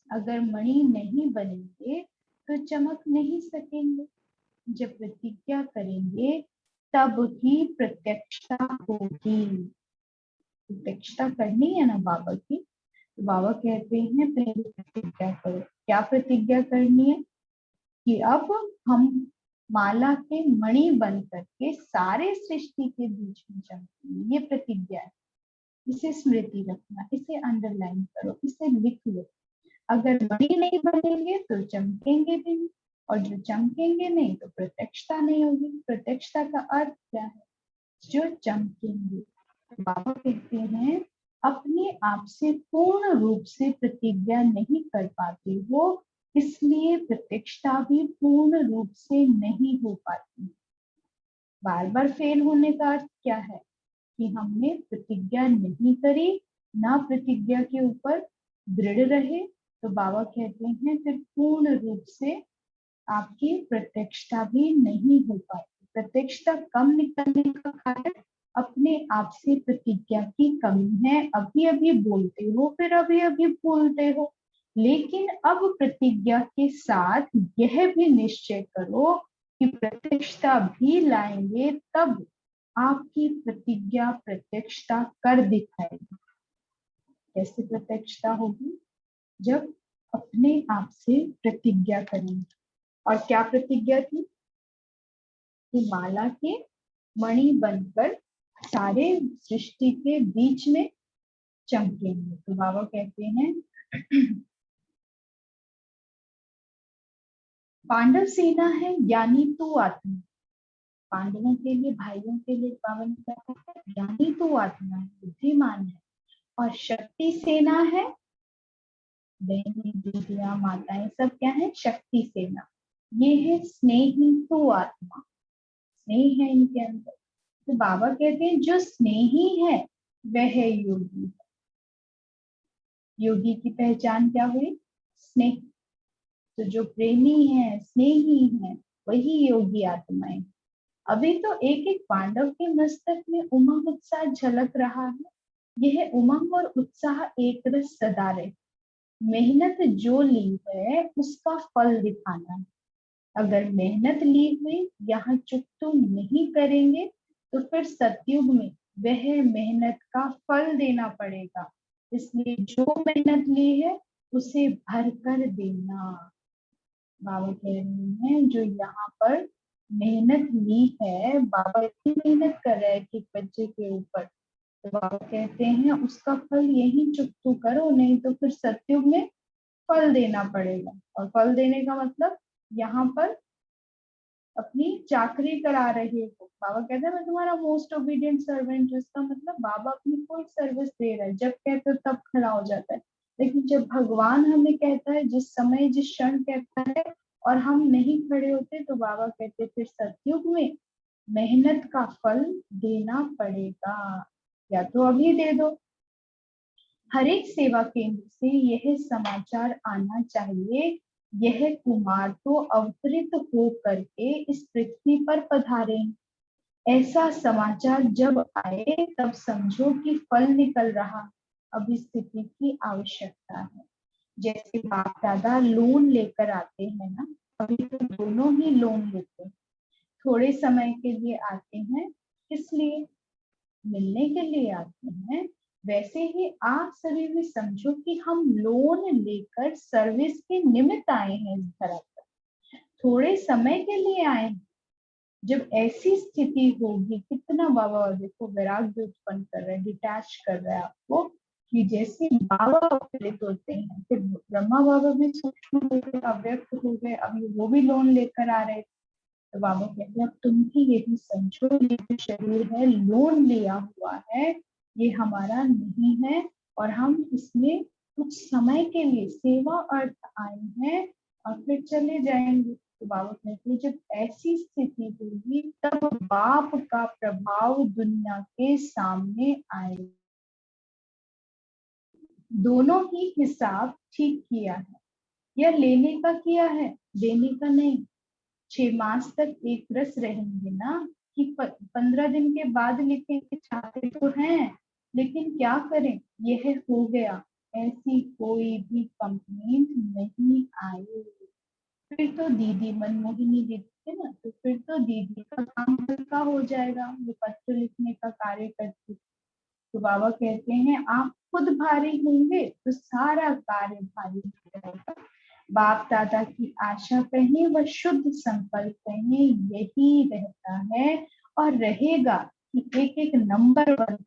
अगर मणि नहीं बनेंगे तो चमक नहीं सकेंगे। जब प्रतिज्ञा करेंगे तब ही प्रत्यक्षता होगी। प्रत्यक्षता करनी है ना बाबा की, तो बाबा कहते हैं पहले प्रतिज्ञा करो। क्या प्रतिज्ञा करनी है? कि अब हम माला के मणि बन करके सारे सृष्टि के बीच में चमकेंगे। ये प्रतिज्ञा है, इसे स्मृति रखना, इसे अंडरलाइन करो, इसे लिख लो। अगर मणि नहीं बनेंगे तो चमकेंगे भी नहीं, और जो चमकेंगे नहीं तो प्रत्यक्षता नहीं होगी। प्रत्यक्षता का अर्थ क्या है? जो चमकेंगे। बाबा कहते हैं अपने आप से पूर्ण रूप से प्रतिज्ञा नहीं कर पाते हो, इसलिए प्रत्यक्षता भी पूर्ण रूप से नहीं हो पाती। बार बार फेल होने का अर्थ क्या है? कि हमने प्रतिज्ञा नहीं करी, ना प्रतिज्ञा के ऊपर दृढ़ रहे, तो बाबा कहते हैं फिर पूर्ण रूप से आपकी प्रत्यक्षता भी नहीं हो पाती। प्रत्यक्षता कम निकलने का कारण अपने आप से प्रतिज्ञा की कमी है। अभी अभी बोलते हो, फिर अभी अभी भूलते हो। लेकिन अब प्रतिज्ञा के साथ यह भी निश्चय करो कि प्रत्यक्षता भी लाएंगे, तब आपकी प्रतिज्ञा प्रत्यक्षता कर दिखाएगी। कैसे प्रत्यक्षता होगी? जब अपने आप से प्रतिज्ञा करेंगे। और क्या प्रतिज्ञा थी? कि माला के मणि बनकर सारे सृष्टि के बीच में चमकेंगे। तो बाबा कहते हैं पांडव सेना है ज्ञानी तू आत्मा। पांडवों के लिए, भाइयों के लिए बाबा ने क्या कहा? ज्ञानी तू आत्मा है, बुद्धिमान है। और शक्ति सेना है, बहनी दीदियां माताएं सब क्या है? शक्ति सेना। ये है स्नेही तू आत्मा, स्नेह है इनके अंदर। तो बाबा कहते हैं जो स्नेही है वह है योगी। योगी की पहचान क्या हुई? स्नेह। तो जो प्रेमी है, स्नेही है, वही योगी आत्माएं। अभी तो एक एक पांडव के मस्तक में उमंग उत्साह झलक रहा है। यह उमंग और उत्साह एक रस सदा रहे। मेहनत जो ली है उसका फल दिखाना है। अगर मेहनत ली हुई यहाँ चुकतो नहीं करेंगे तो फिर सतयुग में वह मेहनत का फल देना पड़ेगा। इसलिए जो मेहनत ली है उसे भर कर देना। बाबा कह रहे हैं जो यहाँ पर मेहनत ली है, बाबा इतनी मेहनत कर रहे हैं कि बच्चे के ऊपर, तो बाबा कहते हैं उसका फल यही चुकतो करो, नहीं तो फिर सतयुग में फल देना पड़ेगा। और फल देने का मतलब यहाँ पर अपनी चाकरी करा रहे हो। बाबा कहते हैं मैं तुम्हारा मोस्ट ओबीडियंट सर्वेंट हूँ। इसका मतलब बाबा अपनी कोई सर्विस दे रहा है, जब कहते हो तब खड़ा हो जाता है। लेकिन जब भगवान हमें कहता है, जिस समय जिस क्षण कहता है और हम नहीं खड़े होते, तो बाबा कहते फिर सतयुग में मेहनत का फल देना पड़ेगा, या तो अभी दे दो। हर एक सेवा केंद्र से यह समाचार आना चाहिए, यह कुमार तो अवतरित हो करके इस पृथ्वी पर पधारे। ऐसा समाचार जब आए तब समझो कि फल निकल रहा। अब इस स्थिति की आवश्यकता है। जैसे बाप दादा लोन लेकर आते हैं ना, अभी तो दोनों ही लोन लेते हैं। थोड़े समय के लिए आते हैं, किस लिए? मिलने के लिए आते हैं। वैसे ही आप सभी भी समझो कि हम लोन लेकर सर्विस के निमित्त आए हैं इस धरा पर, थोड़े समय के लिए आए हैं। जब ऐसी स्थिति होगी, कितना बाबा देखो वैराग्य उत्पन्न कर रहे हैं, डिटैच कर रहे हैं आपको, कि जैसे बाबा अवतरित होते हैं, फिर ब्रह्मा बाबा भी सूक्ष्म हो गए, अव्यक्त हो गए, अभी वो भी लोन लेकर आ रहे। तो बाबा कहते हैं अब तुम भी यही समझो, ये जो शरीर है लोन लिया हुआ है, ये हमारा नहीं है, और हम इसमें कुछ समय के लिए सेवा अर्थ आए हैं और फिर चले जाएंगे। तो बाबा कहते हैं जब ऐसी स्थिति होगी तब बाप का प्रभाव दुनिया के सामने आए। दोनों ही हिसाब ठीक किया है। यह लेने का किया है, देने का नहीं। 6 मास तक एक रस रहेंगे ना, कि 15 दिन के बाद लिखेंगे, चाहते तो हैं, लेकिन क्या करें, यह हो गया। ऐसी कोई भी कंप्लेंट नहीं आई। फिर तो दीदी मनमोहिनी दीदी थे ना, तो फिर तो दीदी का काम हल्का हो जाएगा, वो पत्र लिखने का कार्य करती। तो बाबा कहते हैं आप खुद भारी होंगे तो सारा कार्य भारी हो जाएगा। बाप दादा की आशा कहें व शुद्ध संकल्प कहें, यही रहता है और रहेगा कि एक एक नंबर वन।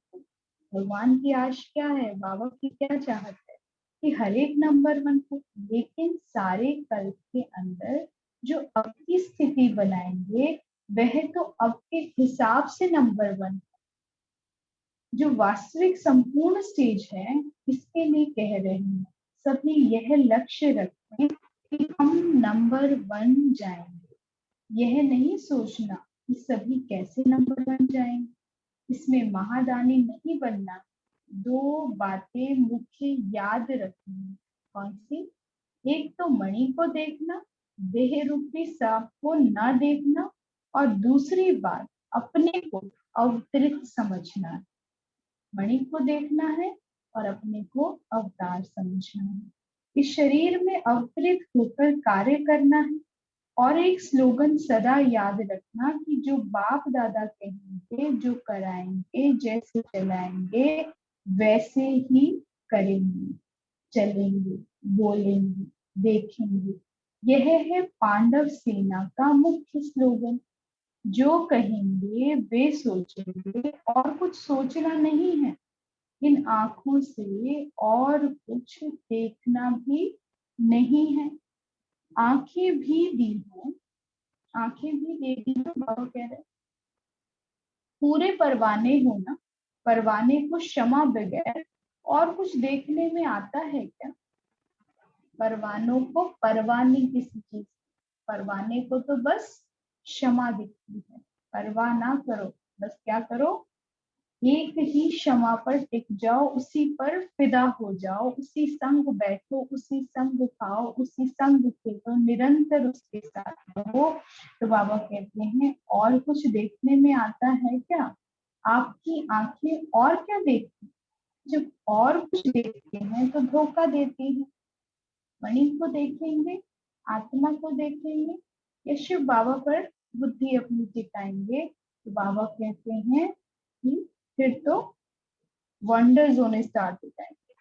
भगवान की आश क्या है, बाबा की क्या चाहत है कि हर एक नंबर वन हो। लेकिन सारे कल्प के अंदर जो अब की स्थिति बनाएंगे वह तो अब के हिसाब से नंबर वन। जो वास्तविक संपूर्ण स्टेज है, इसके लिए कह रहे हैं सभी यह लक्ष्य रखें कि हम नंबर 1 जाएंगे। यह नहीं सोचना कि सभी कैसे नंबर 1 जाएंगे, इसमें महादानी नहीं बनना। 2 बातें मुख्य याद रखनी। कौन सी? एक तो मणि को देखना, देह रूपी सांप को ना देखना, और दूसरी बात अपने को अवतरित समझना है। मणि को देखना है और अपने को अवतार समझना है। इस शरीर में अवतरित होकर कार्य करना है। और एक स्लोगन सदा याद रखना कि जो बाप दादा कहेंगे, जो कराएंगे, जैसे चलाएंगे, वैसे ही करेंगे, चलेंगे, बोलेंगे, देखेंगे। यह है पांडव सेना का मुख्य स्लोगन। जो कहेंगे वे सोचेंगे, और कुछ सोचना नहीं है। इन आंखों से और कुछ देखना भी नहीं है। आंखें भी दी हो, आंखें भी दे दी हो। बाबा कह रहे पूरे परवाने हो ना, परवाने को क्षमा बगैर और कुछ देखने में आता है क्या? परवानों को परवाह नहीं किसी चीज, परवाने को तो बस क्षमा दिखती है। परवाह ना करो, बस क्या करो, एक ही क्षमा पर टिक जाओ, उसी पर फिदा हो जाओ, उसी संग बैठो, उसी संग खाओ, उसी संग खेलो, निरंतर उसके साथ रहो। तो बाबा कहते हैं और कुछ देखने में आता है क्या? आपकी आंखें और क्या देखती? जब और कुछ देखते हैं तो धोखा देती है। मणि को देखेंगे, आत्मा को देखेंगे, या शिव बाबा पर बुद्धि अपनी टिकाएंगे, तो बाबा कहते हैं कि फिर तो वंडर्स होने स्टार्ट हो जाएंगे।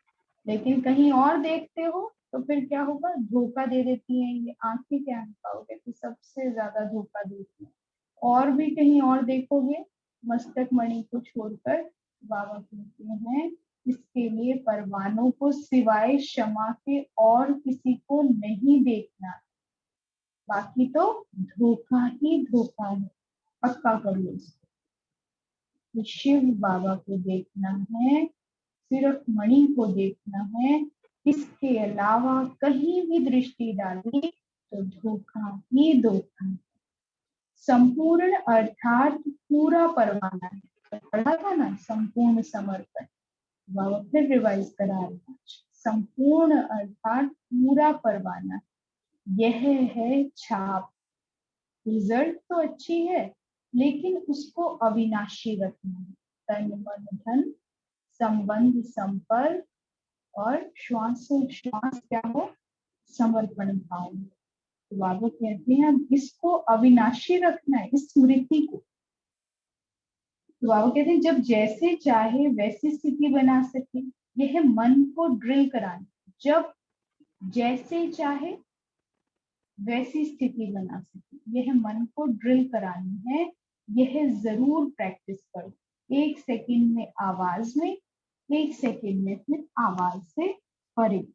लेकिन कहीं और देखते हो तो फिर क्या होगा? धोखा दे देती हैं ये आंखें। क्या पाओगे कि सबसे ज्यादा धोखा देती हैं। और भी कहीं और देखोगे मस्तक मणि को छोड़कर, बाबा कहते हैं इसके लिए परवानों को सिवाय क्षमा के और किसी को नहीं देखना, बाकी तो धोखा ही धोखा है। पक्का कर लो इसको। तो शिव बाबा को देखना है, सिर्फ मणि को देखना है। इसके अलावा कहीं भी दृष्टि डाली तो धोखा ही धोखा है। संपूर्ण अर्थात पूरा परवाना है। तो पढ़ा था ना संपूर्ण समर्पण, बाबा फिर रिवाइज करा रहे हैं। संपूर्ण अर्थात पूरा परवाना, यह है छाप। रिजल्ट तो अच्छी है, लेकिन उसको अविनाशी रखना है। तन मन धन, संबंध संपर्क, और श्वासोश्वास क्या हो? समर्पण भाव। तो बाबा कहते हैं अब इसको अविनाशी रखना है, इस स्मृति को। तो बाबा कहते हैं जब जैसे चाहे वैसी स्थिति बना सके, यह मन को ड्रिल कराना। जब जैसे चाहे वैसी स्थिति बना सके, यह मन को ड्रिल करानी है। यह जरूर प्रैक्टिस करो। 1 सेकंड में आवाज में, 1 सेकंड में फिर आवाज से परे।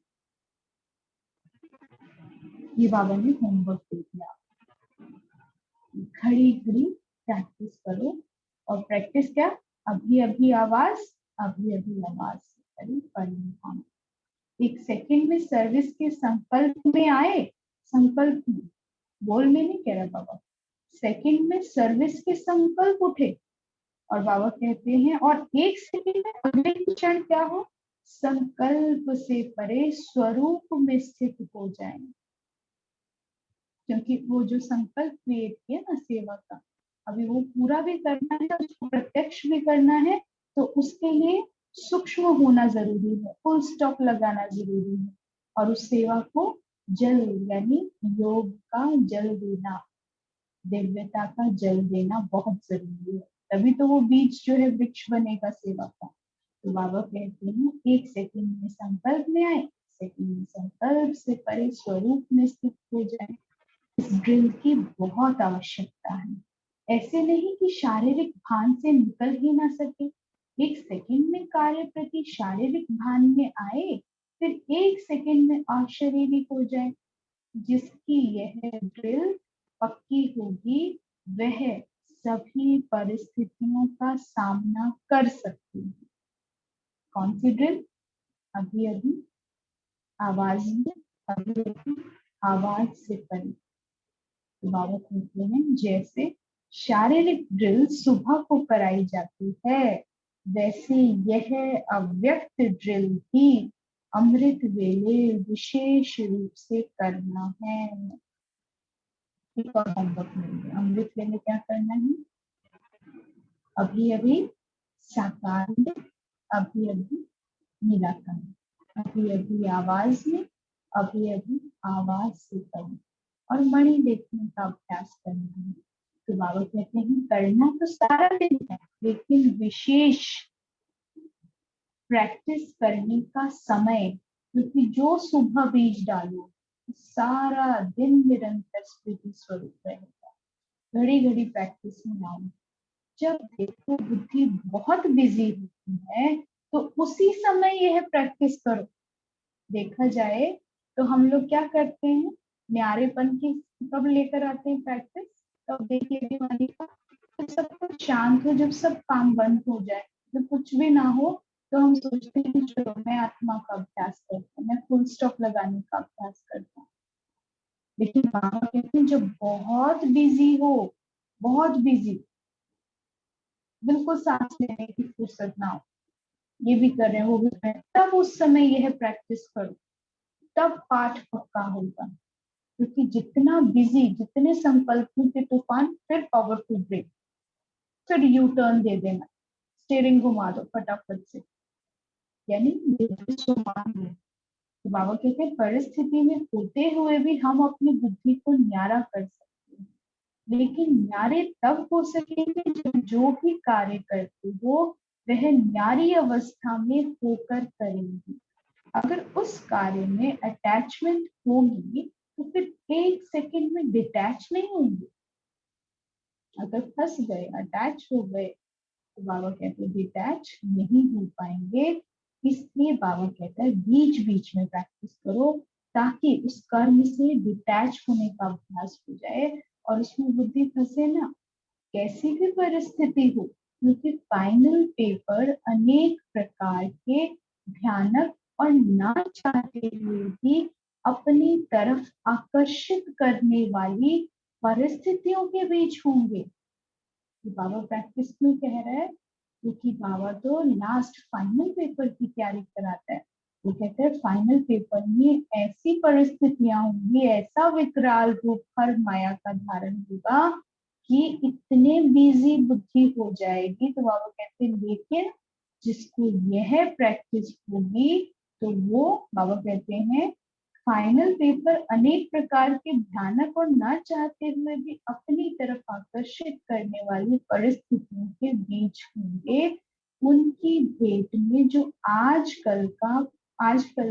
ये बाबा ने होमवर्क दे दिया। घड़ी घड़ी प्रैक्टिस करो। और प्रैक्टिस क्या? अभी अभी आवाज, अभी अभी आवाज से परे पढ़ना। 1 सेकंड में सर्विस के संकल्प में आए, संकल्प में, बोल में नहीं कह रहा बाबा। सेकंड में सर्विस के संकल्प उठे, और बाबा कहते हैं और 1 सेकंड में अगले क्षण क्या हो? संकल्प से परे स्वरूप में स्थित हो जाए। क्योंकि वो जो संकल्प क्रिएट किया ना सेवा का, अभी वो पूरा भी करना है, उसको प्रत्यक्ष भी करना है, तो उसके लिए सूक्ष्म होना जरूरी है, फुल स्टॉप लगाना जरूरी है। और उस सेवा को जल, यानी योग का जल देना, दिव्यता का जल देना बहुत जरूरी है। तभी तो वो बीज जो है वृक्ष बनेगा सेवा का। तो बाबा कहते हैं 1 सेकंड में संकल्प में आए, सेकंड में संकल्प से परे स्वरूप में स्थित हो जाए। इस ड्रिल की बहुत आवश्यकता है। ऐसे नहीं कि शारीरिक भान से निकल ही ना सके। 1 सेकंड में कार्य प्रति शारीरिक भान में आए, फिर 1 सेकंड में अशारीरिक हो जाए। जिसकी यह ड्रिल पक्की होगी, वह सभी परिस्थितियों का सामना कर सकती है। कौन सी ड्रिल? अभी अभी आवाज में, अभी अभी आवाज से परे। तो बाबा कहते हैं जैसे शारीरिक ड्रिल सुबह को कराई जाती है, वैसे यह अव्यक्त ड्रिल भी अमृत वेले विशेष रूप से करना है। एक और होमवर्क मिल गया, अमृत वेले क्या करना है? अभी अभी साकार में, अभी अभी निराकार, अभी अभी आवाज में, अभी अभी आवाज से परे, और मणि देखने का अभ्यास करना है। तो बाबा कहते हैं करना तो सारा दिन है, लेकिन विशेष प्रैक्टिस करने का समय, क्योंकि जो सुबह बीज डालो सारा दिन निरंतर स्मृति स्वरूप रहेगा। घड़ी घड़ी प्रैक्टिस में लाओ। जब देखो बुद्धि बहुत बिजी होती है तो उसी समय यह प्रैक्टिस करो। देखा जाए तो हम लोग क्या करते हैं, न्यारेपन की कब लेकर आते हैं प्रैक्टिस? तब देखिए दिवाली का, तो सब कुछ शांत हो, जब सब काम बंद हो जाए, जब कुछ भी ना हो, तो हम सोचते हैं चलो मैं आत्मा का अभ्यास करता हूँ, मैं फुल स्टॉप लगाने का अभ्यास करता हूँ। लेकिन बाबा कहते हैं जब बहुत बिजी हो, बहुत बिजी, बिल्कुल सांस लेने की फुर्सत ना हो, ये भी कर रहे हैं वो भी कर रहे हैं, तब उस समय यह प्रैक्टिस करो, तब पाठ पक्का होगा। क्योंकि जितना बिजी, जितने संकल्पों के तूफान, फिर पावरफुल ब्रेक, फिर यू टर्न दे देना, स्टीयरिंग घुमा दो फटाफट से, यानी तो बाबा कहते हैं परिस्थिति में होते हुए भी हम अपनी बुद्धि को न्यारा कर सकते हैं, लेकिन न्यारे तब हो सकेंगे जब जो भी कार्य करते हो वह न्यारी अवस्था में होकर करेंगे। अगर उस कार्य में अटैचमेंट होगी तो फिर एक सेकंड में डिटैच नहीं होंगे। अगर फंस गए, अटैच हो गए, तो बाबा कहते हैं डिटैच नहीं हो पाएंगे। इसलिए बाबा कहता है बीच बीच में प्रैक्टिस करो, ताकि उस कर्म से डिटैच होने का अभ्यास हो जाए और उसमें बुद्धि फंसे ना, कैसी भी परिस्थिति हो। क्योंकि फाइनल पेपर अनेक प्रकार के भयानक और ना चाहते हुए भी अपनी तरफ आकर्षित करने वाली परिस्थितियों के बीच होंगे। बाबा प्रैक्टिस में कह रहा है क्योंकि बाबा तो लास्ट फाइनल पेपर की तैयारी कराता है। वो कहते हैं फाइनल पेपर में ऐसी परिस्थितियां होंगी, ऐसा विकराल रूप हर माया का धारण होगा कि इतने बिजी बुद्धि हो जाएगी। तो बाबा कहते हैं लेकिन जिसको यह प्रैक्टिस होगी तो वो, बाबा कहते हैं फाइनल पेपर अनेक प्रकार के भयानक और ना चाहते हुए भी अपनी तरफ आकर्षित करने वाली परिस्थितियों के बीच होंगे। उनकी भेंट में जो आजकल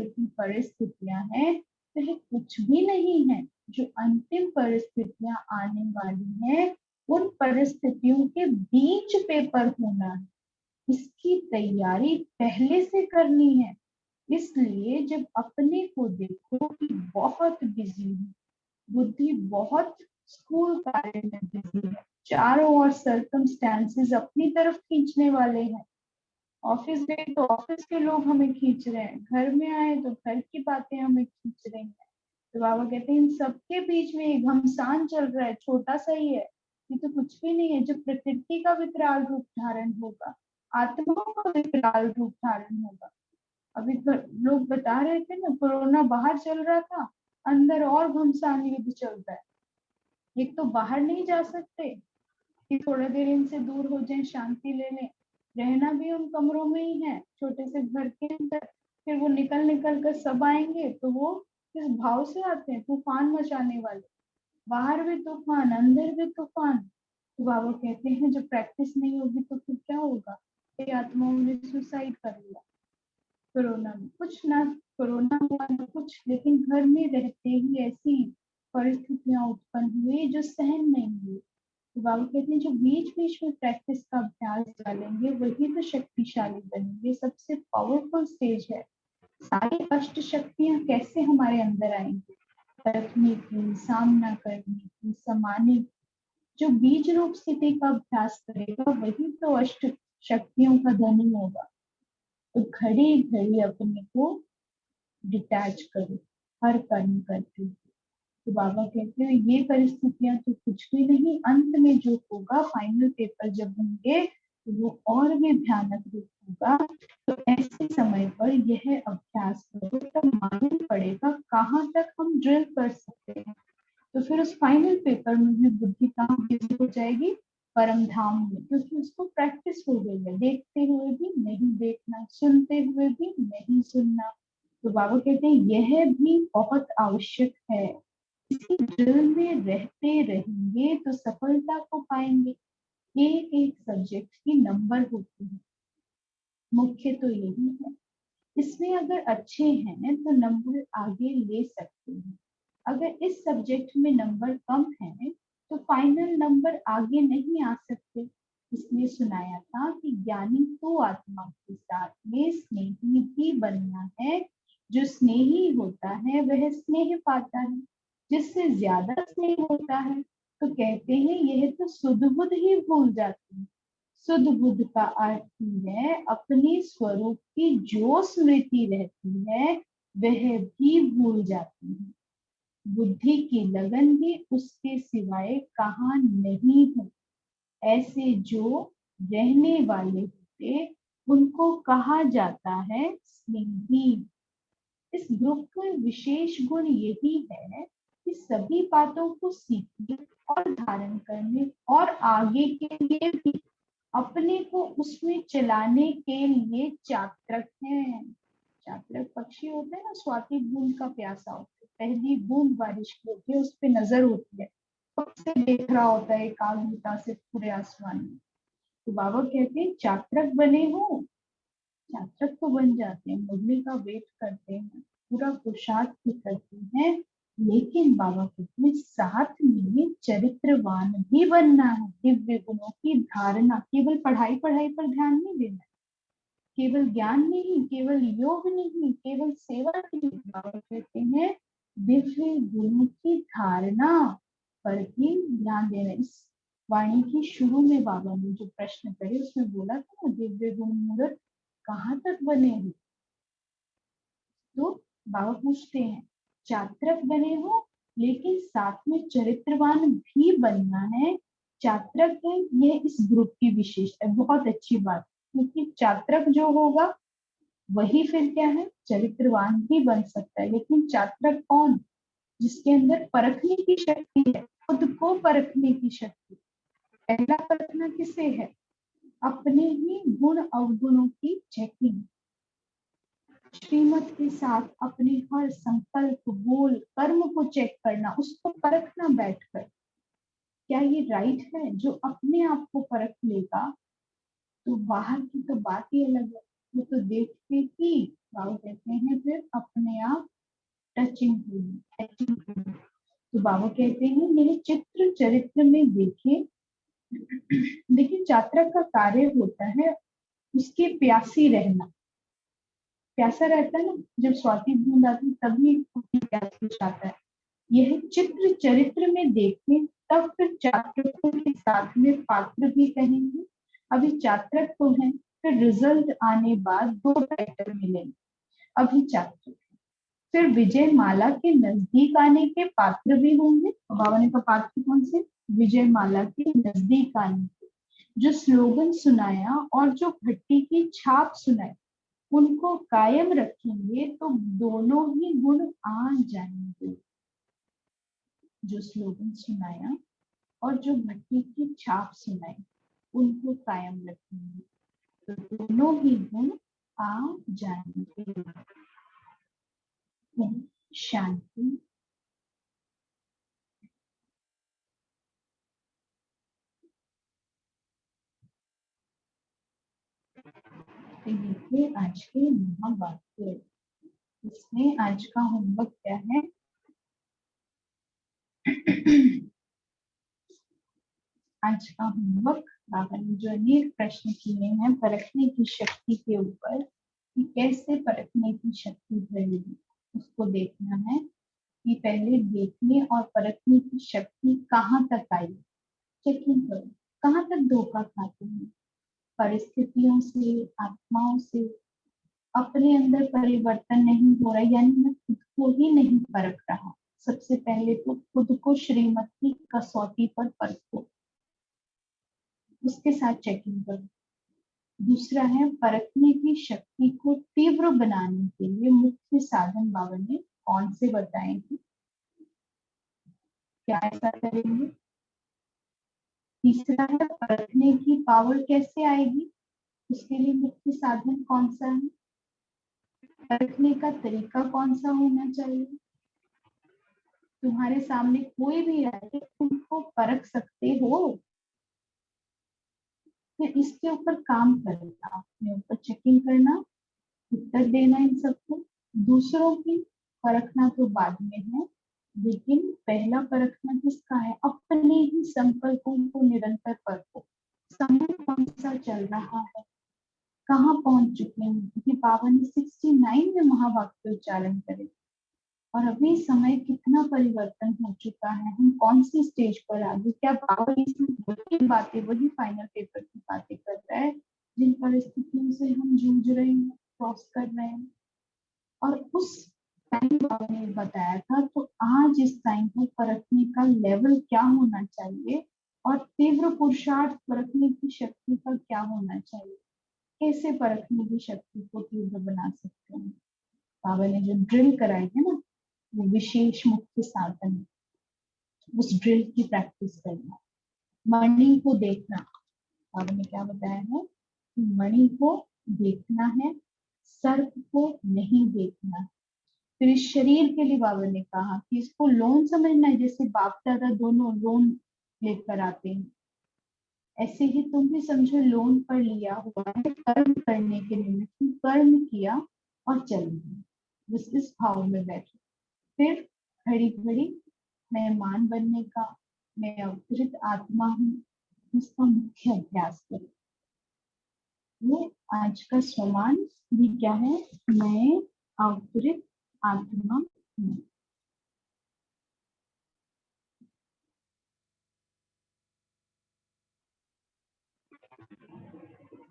की परिस्थितियां हैं वह कुछ भी नहीं है। जो अंतिम परिस्थितियां आने वाली हैं उन परिस्थितियों के बीच पेपर होना है, इसकी तैयारी पहले से करनी है। इसलिए जब अपने को देखो कि बहुत बिजी है, बुद्धि बहुत स्कूल कार्य में बिजी है, चारों ओर सर्कमस्टेंसेस अपनी तरफ खींचने वाले हैं, ऑफिस गए तो ऑफिस के लोग हमें खींच रहे हैं, घर में आए तो घर की बातें हमें खींच रही हैं। तो बाबा कहते हैं इन सबके बीच में एक घमसान चल रहा है, छोटा सा ही है, ये तो कुछ भी नहीं है। जब प्रकृति का विकराल रूप धारण होगा, आत्माओं का विकराल रूप धारण होगा। अभी तो लोग बता रहे थे ना, कोरोना बाहर चल रहा था, अंदर और घमसान युद्ध चलता है। एक तो बाहर नहीं जा सकते कि थोड़ा देर इनसे दूर हो जाए, शांति ले लें, रहना भी उन कमरों में ही है छोटे से घर के अंदर। फिर वो निकल निकल कर सब आएंगे तो वो किस भाव से आते हैं, तूफान मचाने वाले, बाहर भी तूफान अंदर भी तूफान। तो बाबा कहते हैं जब प्रैक्टिस नहीं होगी तो फिर क्या होगा, कई आत्माओं ने सुसाइड कर लिया कोरोना में, कुछ ना कोरोना हुआ ना कुछ, लेकिन घर में रहते ही ऐसी परिस्थितियां उत्पन्न हुई जो सहन नहीं हुई। तो बाबा कहते हैं जो बीच बीच में प्रैक्टिस का अभ्यास डालेंगे वही तो शक्तिशाली बनेंगे, सबसे पावरफुल स्टेज है। सारी अष्ट शक्तियां कैसे हमारे अंदर आएंगी, परखने की, सामना करने की, समाने की। जो बीज रूप स्थिति का अभ्यास करेगा वही तो अष्ट शक्तियों का धनी होगा। तो घड़ी घड़ी अपने को डिटैच करो हर कर्म करते हुए। तो बाबा कहते हैं ये परिस्थितियां तो कुछ भी नहीं, अंत में जो होगा, फाइनल पेपर जब होंगे तो वो और भी भयानक रूप होगा। तो ऐसे समय पर यह अभ्यास करो, तब मालूम पड़ेगा कहाँ तक हम ड्रिल कर सकते हैं। तो फिर उस फाइनल पेपर में भी बुद्धि कहाँ बिजी हो जाएगी, परम धाम में, क्योंकि उसको प्रैक्टिस हो गई है, देखते हुए भी नहीं देखना, सुनते हुए भी नहीं सुनना। तो बाबा कहते हैं यह भी बहुत आवश्यक है। इसी ड्रिल में रहते रहेंगे तो सफलता को पाएंगे। एक एक सब्जेक्ट की नंबर होती है, मुख्य तो यही है। इसमें अगर अच्छे हैं तो नंबर आगे ले सकते हैं। अगर इस सब्जेक्ट में नंबर कम है तो फाइनल नंबर आगे नहीं आ सकते। इसलिए सुनाया था कि ज्ञानी तो आत्मा के साथ में स्नेही भी बनना है। जो स्नेही होता है वह स्नेह पाता है। जिससे ज्यादा स्नेह होता है तो कहते हैं यह तो सुध बुध ही भूल जाती है। शुद्ध बुद्ध का अर्थ ही है अपने स्वरूप की जो स्मृति रहती है वह भी भूल जाती है। बुद्धि की लगन भी उसके सिवाय कहाँ नहीं है। ऐसे जो रहने वाले होते उनको कहा जाता है स्नेही। इस ग्रुप का विशेष गुण यही है कि सभी बातों को सीखने और धारण करने और आगे के लिए भी अपने को उसमें चलाने के लिए चातक हैं। चातक पक्षी होते हैं ना, स्वाति बूंद का प्यासा होता है, पहली बूंद बारिश की होती है, उस पे नजर होती है, उससे देख रहा होता है एकाग्रता से पूरे आसमान में। तो बाबा कहते हैं चातक बने हो, चातक तो बन जाते हैं, मुरली का वेट करते हैं, पूरा पुरुषार्थ भी करते हैं, लेकिन बाबा कहते हैं साथ में चरित्रवान भी बनना है। दिव्य गुणों की धारणा, केवल पढ़ाई पढ़ाई पर ध्यान नहीं देना, केवल ज्ञान नहीं, केवल योग नहीं, केवल सेवा नहीं, बाबा कहते हैं दिव्य गुणों की धारणा पर भी ध्यान देना। इस वाणी की शुरू में बाबा ने जो प्रश्न करे उसमें बोला था ना, दिव्य गुण मूर्त कहाँ तक बने हो। तो बाबा पूछते हैं चात्रक बने हो लेकिन साथ में चरित्रवान भी बनना है। चात्रक है यह इस ग्रुप की विशेषता है, बहुत अच्छी बात, क्योंकि चात्रक जो होगा वही फिर क्या है, चरित्रवान भी बन सकता है। लेकिन चात्रक कौन, जिसके अंदर परखने की शक्ति है, खुद को परखने की शक्ति। पहला परखना किसे है, अपने ही गुण अवगुणों की चेकिंग, श्रीमत के साथ अपने हर संकल्प बोल कर्म को चेक करना, उसको परखना बैठकर, क्या ये राइट है। जो अपने आप को परख लेगा तो बाहर की तो बात ही अलग है, वो तो देखते ही बाबा कहते हैं फिर अपने आप टचिंग हुई, टचिंग हुई। तो बाबा कहते हैं यह चित्र चरित्र में देखे। लेकिन चात्रक का कार्य होता है उसके प्यासी रहना, प्यासा रहता है ना, जब स्वाति बूंद आती तभी उसकी प्यास बुझाता है। यह चित्र चरित्र में देखें तब फिर चात्रकों के साथ में पात्र भी कहेंगे। अभी चात्रक तो है, फिर रिजल्ट आने बाद दो टाइटल मिलेंगे। अभी चात्रक, फिर विजय माला के नजदीक आने के पात्र भी होंगे। बाबा ने कहा पात्र कौन से, विजय माला के नजदीक आने के, जो स्लोगन सुनाया और जो भट्टी की छाप सुनाई उनको कायम रखेंगे तो दोनों ही गुण आ जाएंगे। जो स्लोगन सुनाया और जो भट्टी की छाप सुनाई उनको कायम रखेंगे तो दोनों ही गुण आ जाएंगे। शांति। तो ये आज के महावाक्य। इसमें आज का होमवर्क क्या है, आज का होमवर्क बाबा ने जो अनेक प्रश्न किए हैं परखने की शक्ति के ऊपर, कि कैसे परखने की शक्ति बढ़ेगी, उसको देखना है। कि पहले देखने और परखने की शक्ति कहाँ तक आई, चेकिंग करो कहाँ तक धोखा खाते हैं, परिस्थितियों से, आत्माओं से, अपने अंदर परिवर्तन नहीं हो रहा, यानी मैं खुद को ही नहीं परख रहा। सबसे पहले तो खुद को श्रीमत की कसौटी पर परखो, उसके साथ चेकिंग करो। दूसरा है, परखने की शक्ति को तीव्र बनाने के लिए मुख्य साधन बाबा ने कौन से बताए हैं, क्या ऐसा करेंगे। तीसरा है, परखने की पावर कैसे आएगी, उसके लिए मुख्य साधन कौन सा है, परखने का तरीका कौन सा होना चाहिए। तुम्हारे सामने कोई भी आए, तुमको परख सकते हो, फिर इसके ऊपर काम करना, अपने ऊपर चेकिंग करना, उत्तर देना इन सबको। दूसरों की परखना तो बाद में है, लेकिन पहला परखना किसका है, अपने ही संकल्पों को निरंतर परखो। समय कौन सा चल रहा है, कहाँ पहुंच चुके हैं, क्योंकि बाबा ने 69 में महावाक्य उच्चारण करे, और अभी समय कितना परिवर्तन हो चुका है, हम कौन सी स्टेज पर आ गए। क्या बाबा इसमें वही बातें, वही फाइनल पेपर की बातें कर रहा है जिन परिस्थितियों से हम जूझ रहे हैं, क्रॉस कर रहे हैं। और उस टाइम बाबा ने बताया था, तो आज इस टाइम पर परखने का लेवल क्या होना चाहिए, और तीव्र पुरुषार्थ परखने की शक्ति का क्या होना चाहिए, कैसे परखने की शक्ति को तीव्र बना सकते हैं। बाबा ने जो ड्रिल कराई है ना, वो विशेष मुख्य साधन है, उस ड्रिल की प्रैक्टिस करना। मणि को देखना, बाबा ने क्या बताया है, मणि को देखना है, सर्प को नहीं देखना। फिर इस शरीर के लिए बाबा ने कहा कि इसको लोन समझना है, जैसे बाप दादा दोनों लोन लेकर आते हैं, ऐसे ही तुम भी समझो लोन पर लिया हुआ है कर्म करने के निमित्त, कर्म किया और चल दिया, बस इस भाव में बैठो। फिर घड़ी घड़ी मेहमान बनने का, मैं अवतरित आत्मा हूँ, इसका मुख्य अभ्यास करो। वो आज का सम्मान भी क्या है, मैं अवतरित आत्मा हूँ।